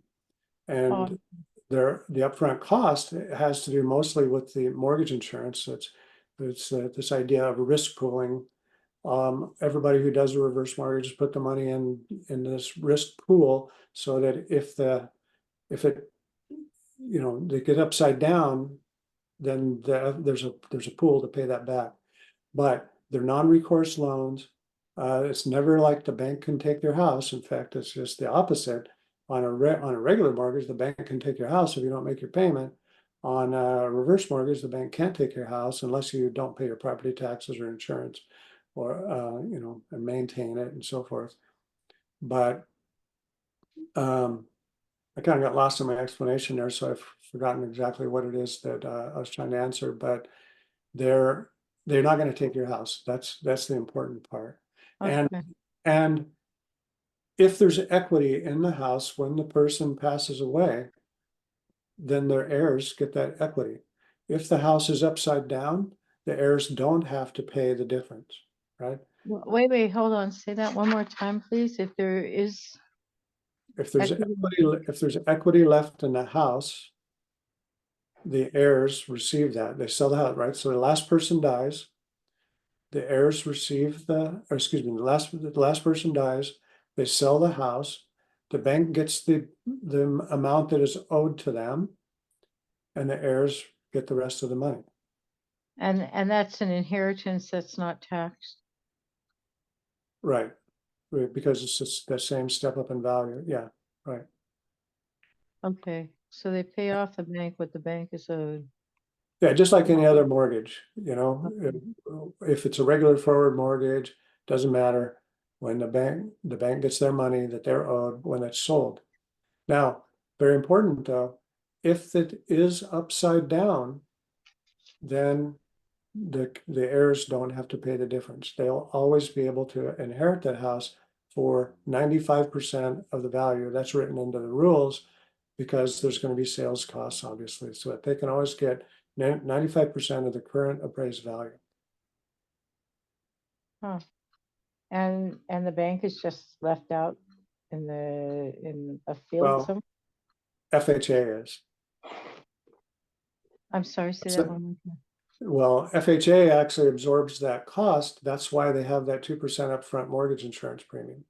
Oh, And the upfront cost has to do mostly with the mortgage insurance. It's this idea of risk pooling. Everybody who does a reverse mortgage put the money in this risk pool so that if it they get upside down, then there's a pool to pay that back. But they're non-recourse loans. It's never like the bank can take your house. In fact, it's just the opposite. On a regular mortgage, the bank can take your house if you don't make your payment. On a reverse mortgage, the bank can't take your house unless you don't pay your property taxes or insurance, or and maintain it and so forth. But I kind of got lost in my explanation there, so I've forgotten exactly what it is that I was trying to answer. But they're not going to take your house. That's the important part. And okay. and if there's equity in the house when the person passes away, then their heirs get that equity. If the house is upside down, the heirs don't have to pay the difference, right? Wait, hold on. Say that one more time, please. If there is If there's equity. equity left in the house, the heirs receive that. They sell the house, right? So the last person dies, the heirs receive the last person dies, they sell the house, the bank gets the amount that is owed to them, and the heirs get the rest of the money. And that's an inheritance that's not taxed. Right. Because it's just the same step up in value. Yeah, right. Okay, so they pay off the bank what the bank is owed. Yeah, just like any other mortgage, Okay. if it's a regular forward mortgage, doesn't matter. When the bank gets their money that they're owed when it's sold. Now, very important though, if it is upside down, then the heirs don't have to pay the difference. They'll always be able to inherit that house for 95% of the value. That's written into the rules because there's going to be sales costs, obviously, so that they can always get 95% of the current appraised value. Huh. And the bank is just left out in a field Well, somewhere? FHA is. I'm sorry, say That's that it. one more time. Well, FHA actually absorbs that cost. That's why they have that 2% upfront mortgage insurance premium.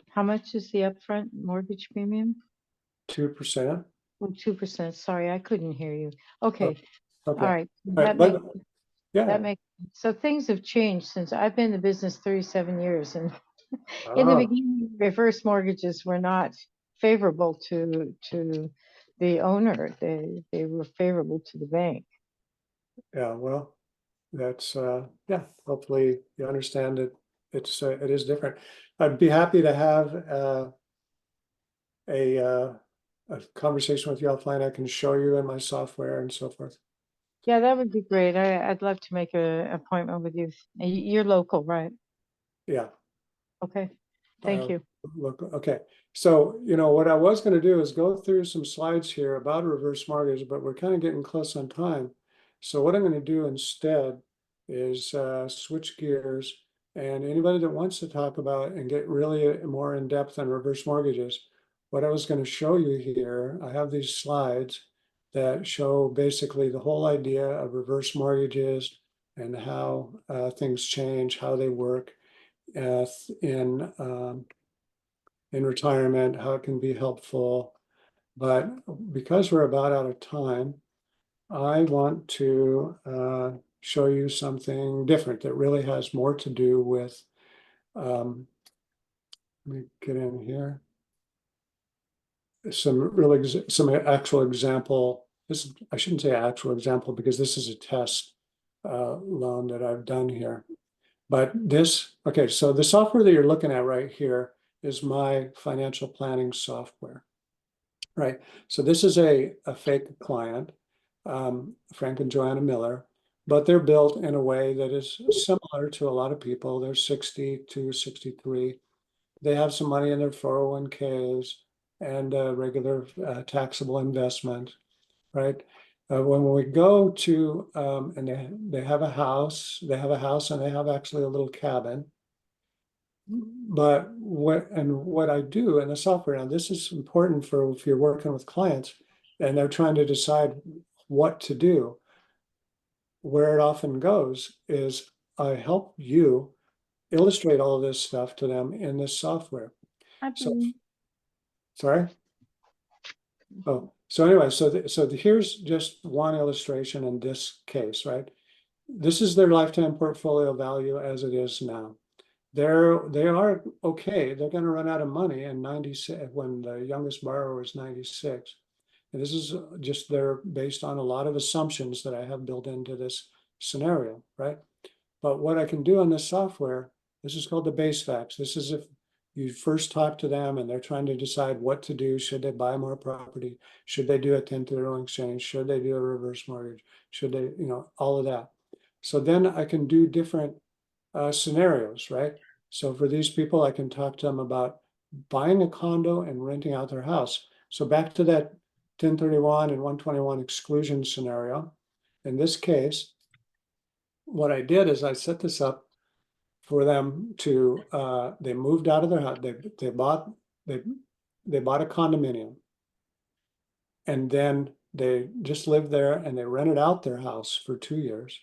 How much is the upfront mortgage premium? 2%. Oh, 2%. Sorry, I couldn't hear you. Okay, all Okay. right. But yeah. That makes, so things have changed since I've been in the business 37 years, and in the Oh, beginning, reverse mortgages were not favorable to the owner. They were favorable to the bank. yeah. Well, that's yeah. Hopefully you understand it. It is different. I'd be happy to have a a conversation with you offline. I can show you in my software and so forth. Yeah, that would be great. I'd love to make a appointment with you. You're local, right? Yeah. Okay, thank you. Look, okay. So, what I was going to do is go through some slides here about reverse mortgage, but we're kind of getting close on time. So what I'm going to do instead is switch gears, and anybody that wants to talk about and get really more in depth on reverse mortgages, what I was going to show you here, I have these slides that show basically the whole idea of reverse mortgages and how things change, how they work uh, in retirement, how it can be helpful. But because we're about out of time, I want to show you something different that really has more to do with, let me get in here, some actual example. I shouldn't say actual example because this is a test loan that I've done here. But okay, so the software that you're looking at right here is my financial planning software. Right. So this is a fake client, Frank and Joanna Miller, but they're built in a way that is similar to a lot of people. They're 60 to 63. They have some money in their 401ks and regular taxable investment, right? When we go to, and they have a house, and they have actually a little cabin. But what I do in the software, now this is important for if you're working with clients and they're trying to decide what to do. Where it often goes is I help you illustrate all of this stuff to them in this software. So, sorry. Oh, so anyway, here's just one illustration in this case, right? This is their lifetime portfolio value as it is now. They are okay. They're going to run out of money in 96 when the youngest borrower is 96. And this is just they're based on a lot of assumptions that I have built into this scenario, right? But what I can do on this software, this is called the base facts. This is if you first talk to them and they're trying to decide what to do. Should they buy more property? Should they do a 1031 exchange? Should they do a reverse mortgage? Should they, all of that. So then I can do different scenarios, right? So for these people, I can talk to them about buying a condo and renting out their house. So back to that 1031 and 121 exclusion scenario. In this case, what I did is I set this up for them to, they moved out of their house, they bought a condominium. And then they just lived there and they rented out their house for 2 years.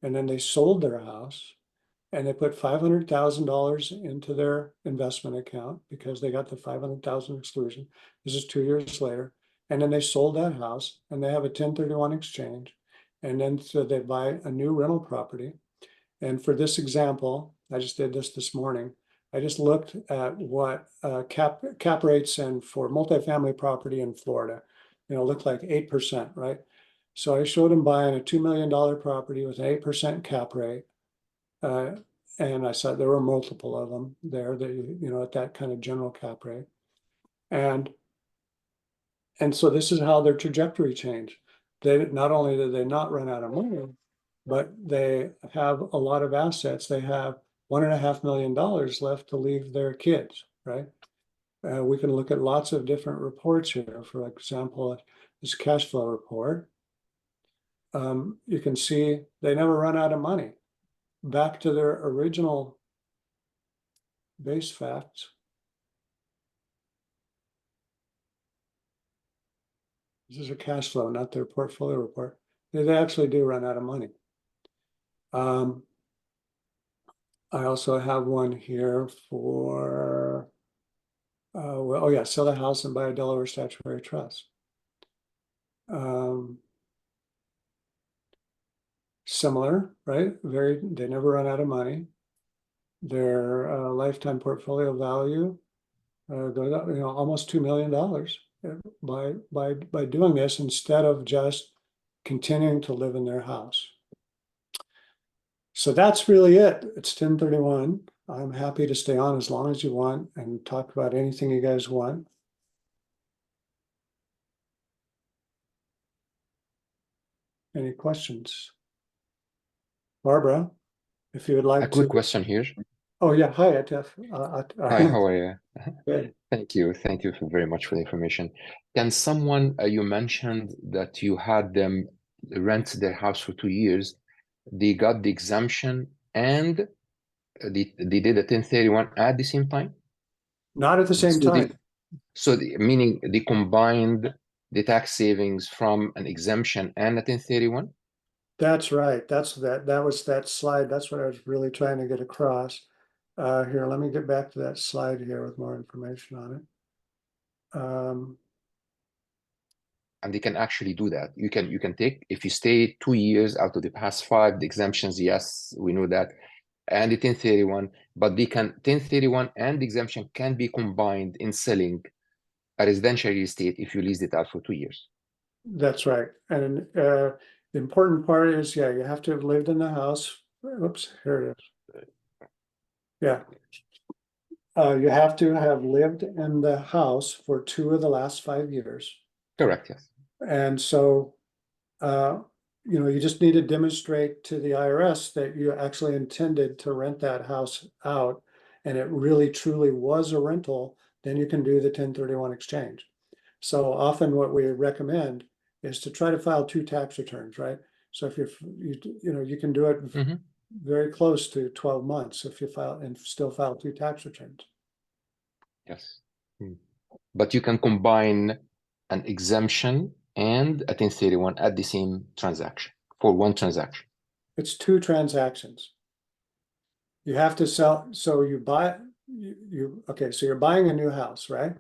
And then they sold their house. And they put $500,000 into their investment account because they got the 500,000 exclusion. This is 2 years later. And then they sold that house and they have a 1031 exchange. And then so they buy a new rental property. And for this example, I just did this morning. I just looked at what cap rates and for multifamily property in Florida, looked like 8%, right? So I showed them buying a $2 million property with an 8% cap rate. And I saw there were multiple of them there that, at that kind of general cap rate. And so this is how their trajectory changed. They not only did they not run out of money, but they have a lot of assets. They have $1.5 million left to leave their kids, right? We can look at lots of different reports here. For example, this cash flow report. You can see they never run out of money. Back to their original base facts. This is a cash flow, not their portfolio report. They actually do run out of money. I also have one here for, sell the house and buy a Delaware statutory trust. Similar, right? They never run out of money. Their lifetime portfolio value goes up, almost $2 million by doing this instead of just continuing to live in their house. So that's really it. It's 1031. I'm happy to stay on as long as you want and talk about anything you guys want. Any questions? Barbara, if you would A like quick to. question here. Oh, yeah. Hi, Atef. Hi, how are you? Good. Thank you. Thank you very much for the information. Can someone, you mentioned that you had them rent their house for 2 years. They got the exemption and they did a 1031 at the same time? Not at the same So time. meaning they combined the tax savings from an exemption and a 1031? That's right. That was that slide. That's what I was really trying to get across. Here, let me get back to that slide here with more information on it. And they can actually do that. You can take, if you stay 2 years out of the past 5, the exemptions, yes, we know that, and the 1031, but they can 1031 and the exemption can be combined in selling a residential real estate if you lease it out for 2 years. That's right. And the important part is, yeah, you have to have lived in the house. Oops, here it is. Yeah. You have to have lived in the house for 2 of the last 5 years. Correct, yes. And so, you just need to demonstrate to the IRS that you actually intended to rent that house out and it really truly was a rental, then you can do the 1031 exchange. So often what we recommend is to try to file 2 tax returns, right? So if you can do it very close to 12 months if you file and still file 2 tax returns. Yes. But you can combine an exemption and a 1031 at the same transaction for one transaction. It's 2 transactions. You have to sell, so you buy, okay, so you're buying a new house, right?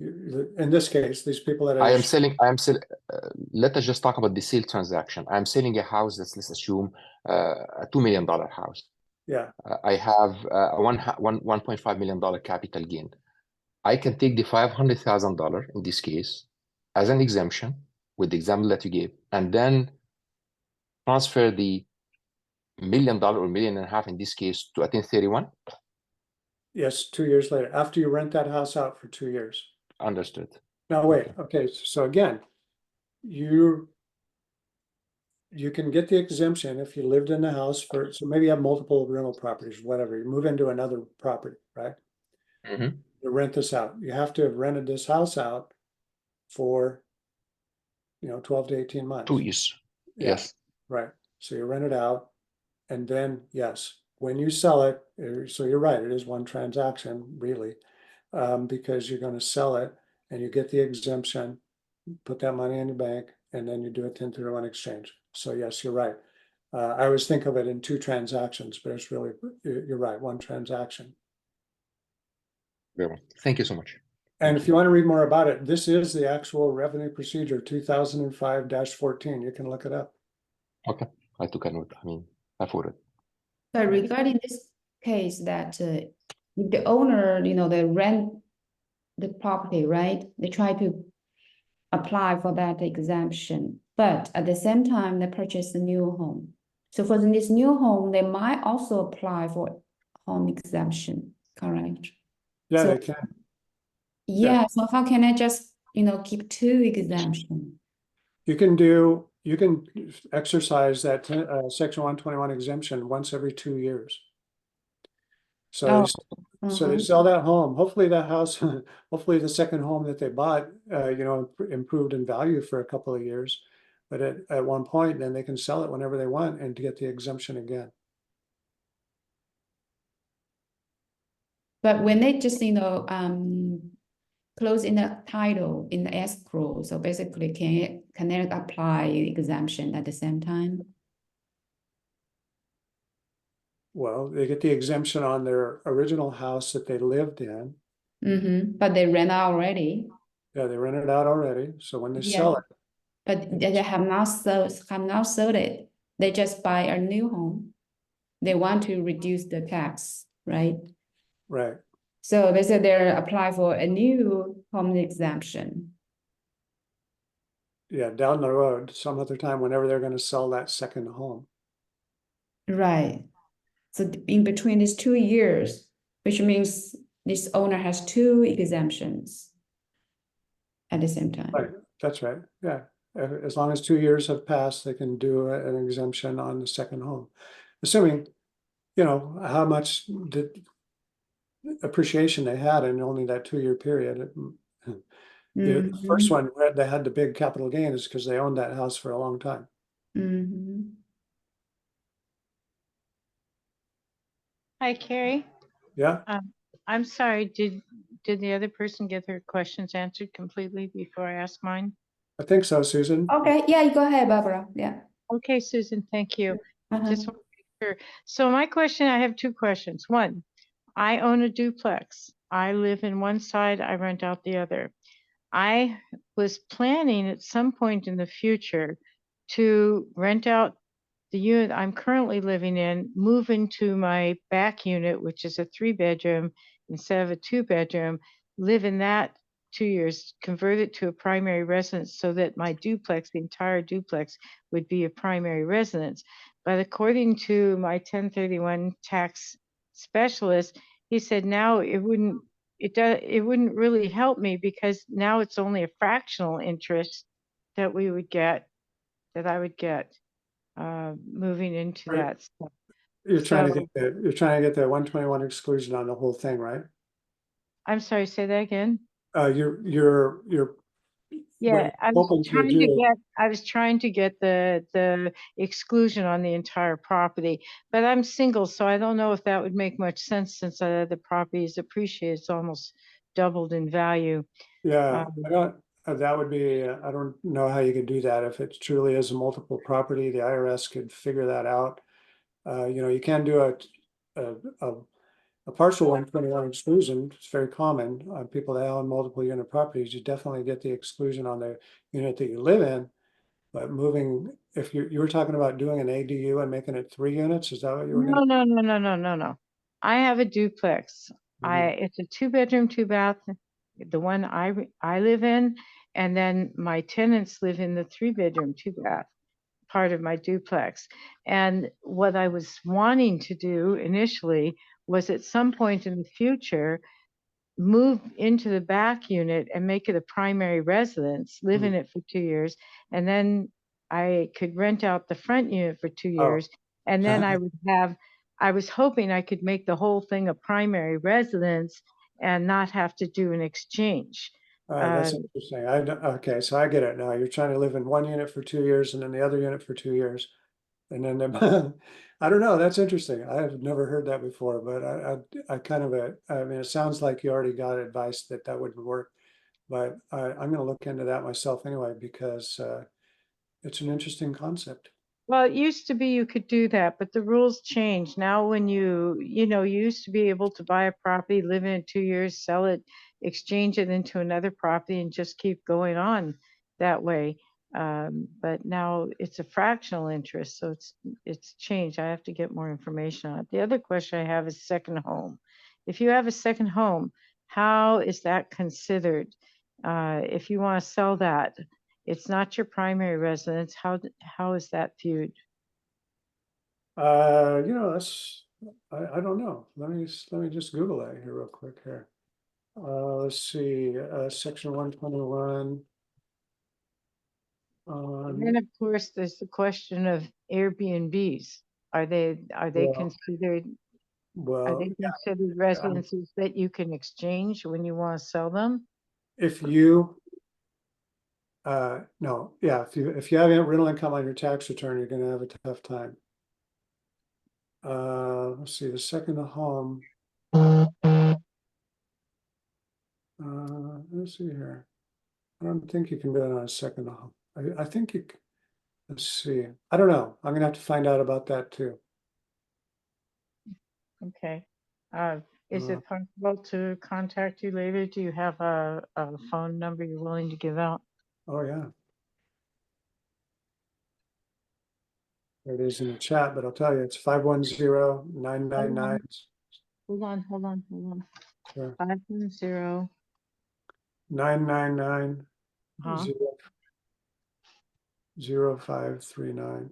In this case, these people that I am selling, let us just talk about the sale transaction. I'm selling a house that's, let's assume, a $2 million house. Yeah. I have a $1.5 million capital gain. I can take the $500,000 in this case as an exemption with the example that you gave, and then transfer the $1 million or $1.5 million in this case to a 1031. Yes, 2 years later, after you rent that house out for 2 years. Understood. Now, wait, okay, so again, you can get the exemption if you lived in the house for, so maybe you have multiple rental properties, whatever, you move into another property, right? You rent this out. You have to have rented this house out for, 12 to 18 months. 2 years. Yeah, Yes. right. So you rent it out and then, yes, when you sell it, so you're right, it is one transaction really, because you're going to sell it and you get the exemption, put that money in your bank, and then you do a 1031 exchange. So yes, you're right. I always think of it in 2 transactions, but it's really, you're right, one transaction. Very well. Thank you so much. And if you want to read more about it, this is the actual revenue procedure 2005-14. You can look it up. Okay, I took a note. I thought it. So regarding this case that if the owner, they rent the property, right? They try to apply for that exemption, but at the same time, they purchase a new home. So for this new home, they might also apply for home exemption, correct? Yeah, So- they can. Yeah, so how can I just, keep 2 exemptions? You can exercise that section 121 exemption once every 2 years. So so they sell that home. Hopefully that house, hopefully the second home that they bought, improved in value for a couple of years. But at one point, then they can sell it whenever they want and to get the exemption again. But when they just, close in the title, in the escrow, so basically can they apply exemption at the same time? Well, they get the exemption on their original house that they lived in. But they rent out already. Yeah, they rented it out already. So when they Yeah. sell it, But they have not sold it. They just buy a new home. They want to reduce the tax, right? right. So they said they're apply for a new home exemption. Yeah, down the road, some other time, whenever they're going to sell that second home. Right. So in between these 2 years, which means this owner has 2 exemptions at the same time. Right, that's right. Yeah. As long as 2 years have passed, they can do an exemption on the second home. Assuming, how much appreciation they had in only that 2-year period. The first one, where they had the big capital gain, is because they owned that house for a long time. Hi, Carrie. Yeah, I'm sorry, did the other person get their questions answered completely before I ask mine? I think so, Susan. Okay, yeah, you go ahead, Barbara. Yeah. Okay, Susan, thank you. Uh-huh. Just want to make sure. So my question, I have two questions. One, I own a duplex. I live in one side, I rent out the other. I was planning at some point in the future to rent out the unit I'm currently living in, move into my back unit, which is a 3-bedroom instead of a 2-bedroom, live in that 2 years, convert it to a primary residence so that my duplex, the entire duplex, would be a primary residence. But according to my 1031 tax specialist, he said now it wouldn't really help me because now it's only a fractional interest that I would get moving into Right. that stuff. You're trying to So- get the 121 exclusion on the whole thing, right? I'm sorry, say that again. You're Yeah, I was hoping to trying to do. get, the exclusion on the entire property, but I'm single, so I don't know if that would make much sense since the property is appreciated. It's almost doubled in value. Yeah, I don't, that would be, I don't know how you could do that. If it truly is a multiple property, the IRS could figure that out. You can do a partial 121 exclusion. It's very common on people that own multiple unit properties. You definitely get the exclusion on the unit that you live in. But moving, if you were talking about doing an ADU and making it 3 units, is that what you were No, gonna? no. I have a duplex. It's a 2-bedroom, 2-bath, the one I live in, and then my tenants live in the 3-bedroom, 2-bath part of my duplex. And what I was wanting to do initially was at some point in the future, move into the back unit and make it a primary residence, live in it for 2 years, and then I could rent out the front unit for 2 Oh. years. And then I was hoping I could make the whole thing a primary residence and not have to do an exchange. That's interesting. Okay, so I get it now. You're trying to live in one unit for 2 years and then the other unit for 2 years. And then, I don't know, that's interesting. I have never heard that before, but I kind of, I mean, it sounds like you already got advice that wouldn't work. But I'm gonna look into that myself anyway, because it's an interesting concept. Well, it used to be you could do that, but the rules changed. Now when you used to be able to buy a property, live in it 2 years, sell it, exchange it into another property and just keep going on that way. But now it's a fractional interest, so it's changed. I have to get more information on it. The other question I have is second home. If you have a second home, how is that considered? If you want to sell that, it's not your primary residence. How is that viewed? That's, I don't know. Let me just Google that here real quick here. Let's see, section 121. And then of course there's the question of Airbnbs. Are they Well, considered Well, residences that you can exchange when you want to sell them? if you, no, yeah, if you have rental income on your tax return, you're gonna have a tough time. Let's see, the second home. Let's see here. I don't think you can do it on a second home. I think you, let's see. I don't know. I'm gonna have to find out about that too. Okay. Is it possible to contact you later? Do you have a phone number you're willing to give out? Oh, yeah. There it is in the chat, but I'll tell you, it's 510-999. Hold on. Sure. 510. 999 Uh-huh. 0539.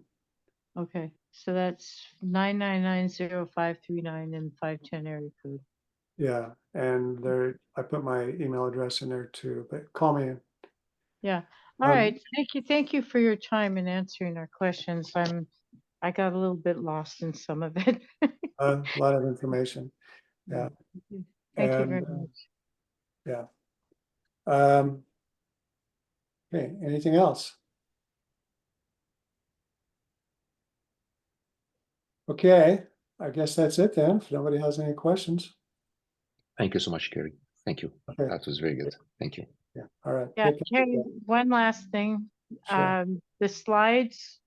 Okay, so that's 9990539 and 510 area code. Yeah, and there, I put my email address in there too, but call me. Yeah. All Um, right, thank you for your time in answering our questions. I got a little bit lost in some of it. A lot of information. Yeah. Thank you And, very much. yeah. Um, okay, anything else? Okay, I guess that's it then. If nobody has any questions. Thank you so much, Kerry. Thank you. Okay, That was very good. Thank you. yeah, all right. Yeah, Take care. Carrie, one last thing. Sure. The slides,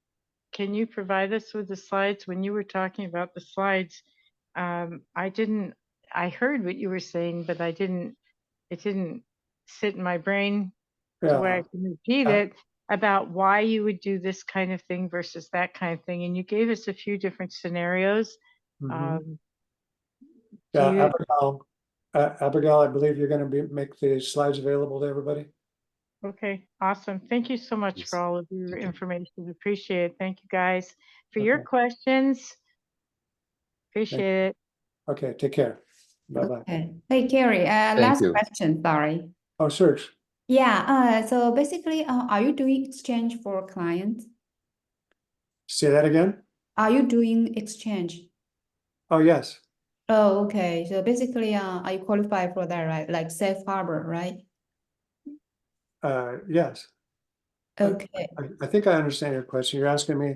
can you provide us with the slides? When you were talking about the slides, I heard what you were saying, but it didn't sit in my brain to where I Yeah. can repeat it about why you would do this kind of thing versus that kind of thing. And you gave us a few different scenarios. Mhm. Do Yeah, you, Abigail, I believe you're gonna make the slides available to everybody. okay, awesome. Thank you so much for Yes. all of your Thank you. information. Appreciate it. Thank you guys for your Okay. questions. Appreciate it. Okay, take care. Bye-bye. Okay. Hey, Carrie, Thank last you. question, sorry. Oh, Serge, Yeah, so basically, are you doing exchange for clients? say that again? Are you doing exchange? Oh, yes. Oh, okay. So basically, are you qualified for that, right? Like safe harbor, right? Yes. Okay. I think I understand your question. You're asking me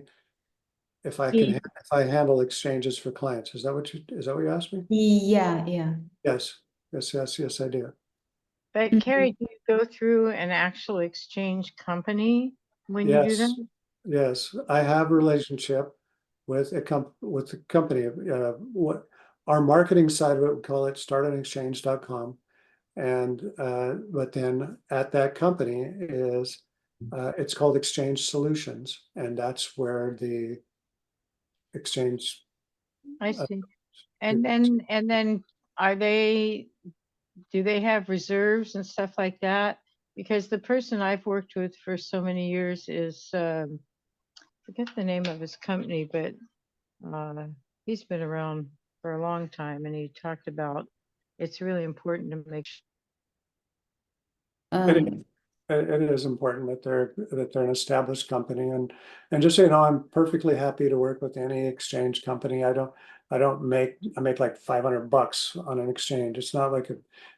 if I can, Ye- if I handle exchanges for clients. Is that what you asked me? Yeah, yeah. Yes, yes, I do. But Carrie, do you go through an actual exchange company when you do Yes, that? yes, I have a relationship with with the company. What our marketing side of it, we call it startanexchange.com. And but then at that company is it's called Exchange Solutions, and that's where the exchange. I Uh, see. And then are do they have reserves and stuff like that? Because the person I've worked with for so many years is, forget the name of his company, but he's been around for a long time and he talked about it's really important to make sure. it, it is important that they're an established company, and just so you know, I'm perfectly happy to work with any exchange company. I make like $500 on an exchange. It's not like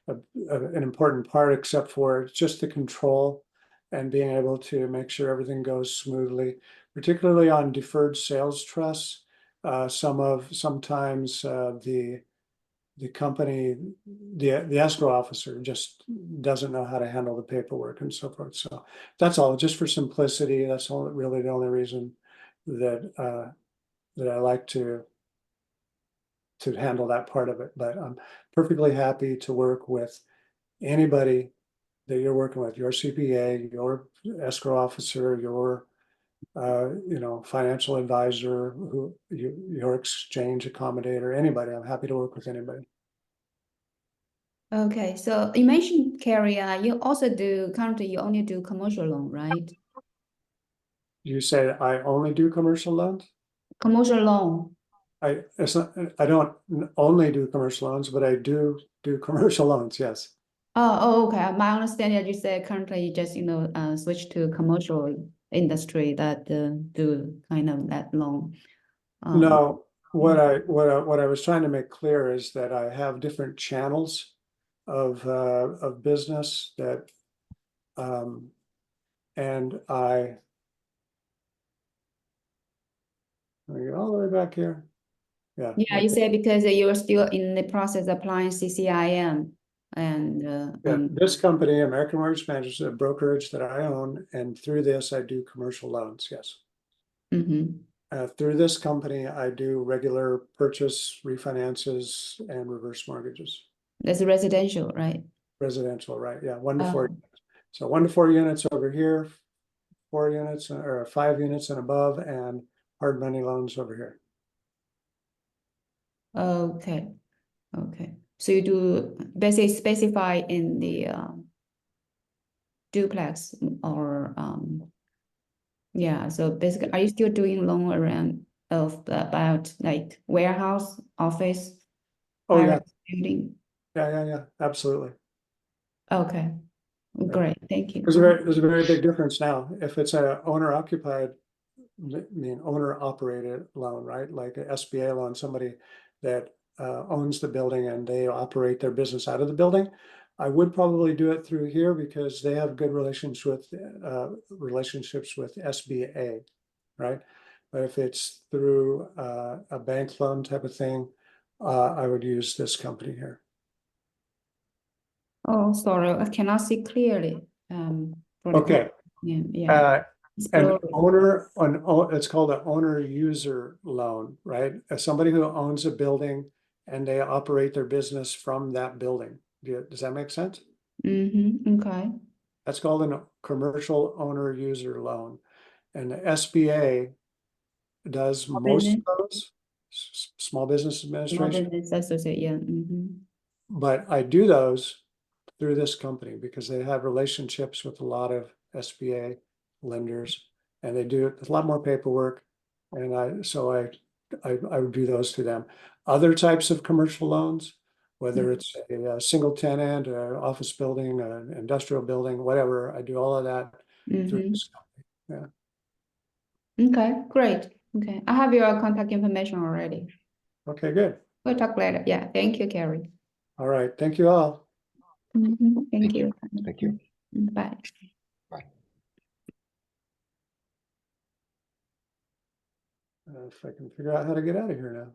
an important part, except for just the control and being able to make sure everything goes smoothly, particularly on deferred sales trusts. Sometimes the company, the escrow officer just doesn't know how to handle the paperwork and so forth. So that's all, just for simplicity. That's all, really the only reason that that I like to handle that part of it. But I'm perfectly happy to work with anybody that you're working with, your CPA, your escrow officer, your financial advisor, your exchange accommodator, anybody. I'm happy to work with anybody. Okay, so you mentioned, Carrie, you also currently you only do commercial loan, right? You say I only do commercial loans? Commercial loan. I don't only do commercial loans, but I do commercial loans, yes. Okay. My understanding that you said currently you just, switch to commercial industry that do kind of that loan. No, what I was trying to make clear is that I have different channels of business that and let me get all the way back here. Yeah. Yeah, you said because you're still in the process of applying CCIM and Yeah, this company, American Mortgage Managers, is a brokerage that I own, and through this I do commercial loans, yes. Through this company, I do regular purchase, refinances, and reverse mortgages. That's residential, right? Residential, right? Yeah, 1 to 4. So 1 to 4 units over here, 4 units or 5 units and above, and hard money loans over here. Okay. So you do basically specify in the duplex or yeah. So basically, are you still doing loan around about like warehouse, office, Oh yeah, building? yeah, absolutely. Okay. Great, thank you. There's a very big difference now. If it's a owner occupied, I mean, owner operated loan, right? Like a SBA loan, somebody that owns the building and they operate their business out of the building. I would probably do it through here because they have good relationships with SBA, right? But if it's through a bank loan type of thing, I would use this company here. Oh, sorry, I cannot see clearly. For the Okay. yeah. It's An blurry. it's called an owner user loan, right? As somebody who owns a building and they operate their business from that building. Does that make sense? Okay. That's called a commercial owner user loan. And the SBA does most of business. those, Small Business Small Administration, business associate, yeah. but I do those through this company because they have relationships with a lot of SBA lenders and they do a lot more paperwork. And I would do those to them. Other types of commercial loans, whether it's a single tenant, an office building, an industrial building, whatever, I do all of that through this company. Yeah. Okay, great. Okay, I have your contact information already. Okay, good. We'll talk later. Yeah, thank you, Carrie. All right. Thank you all. Thank you. Thank you. Bye. Bye. If I can figure out how to get out of here now.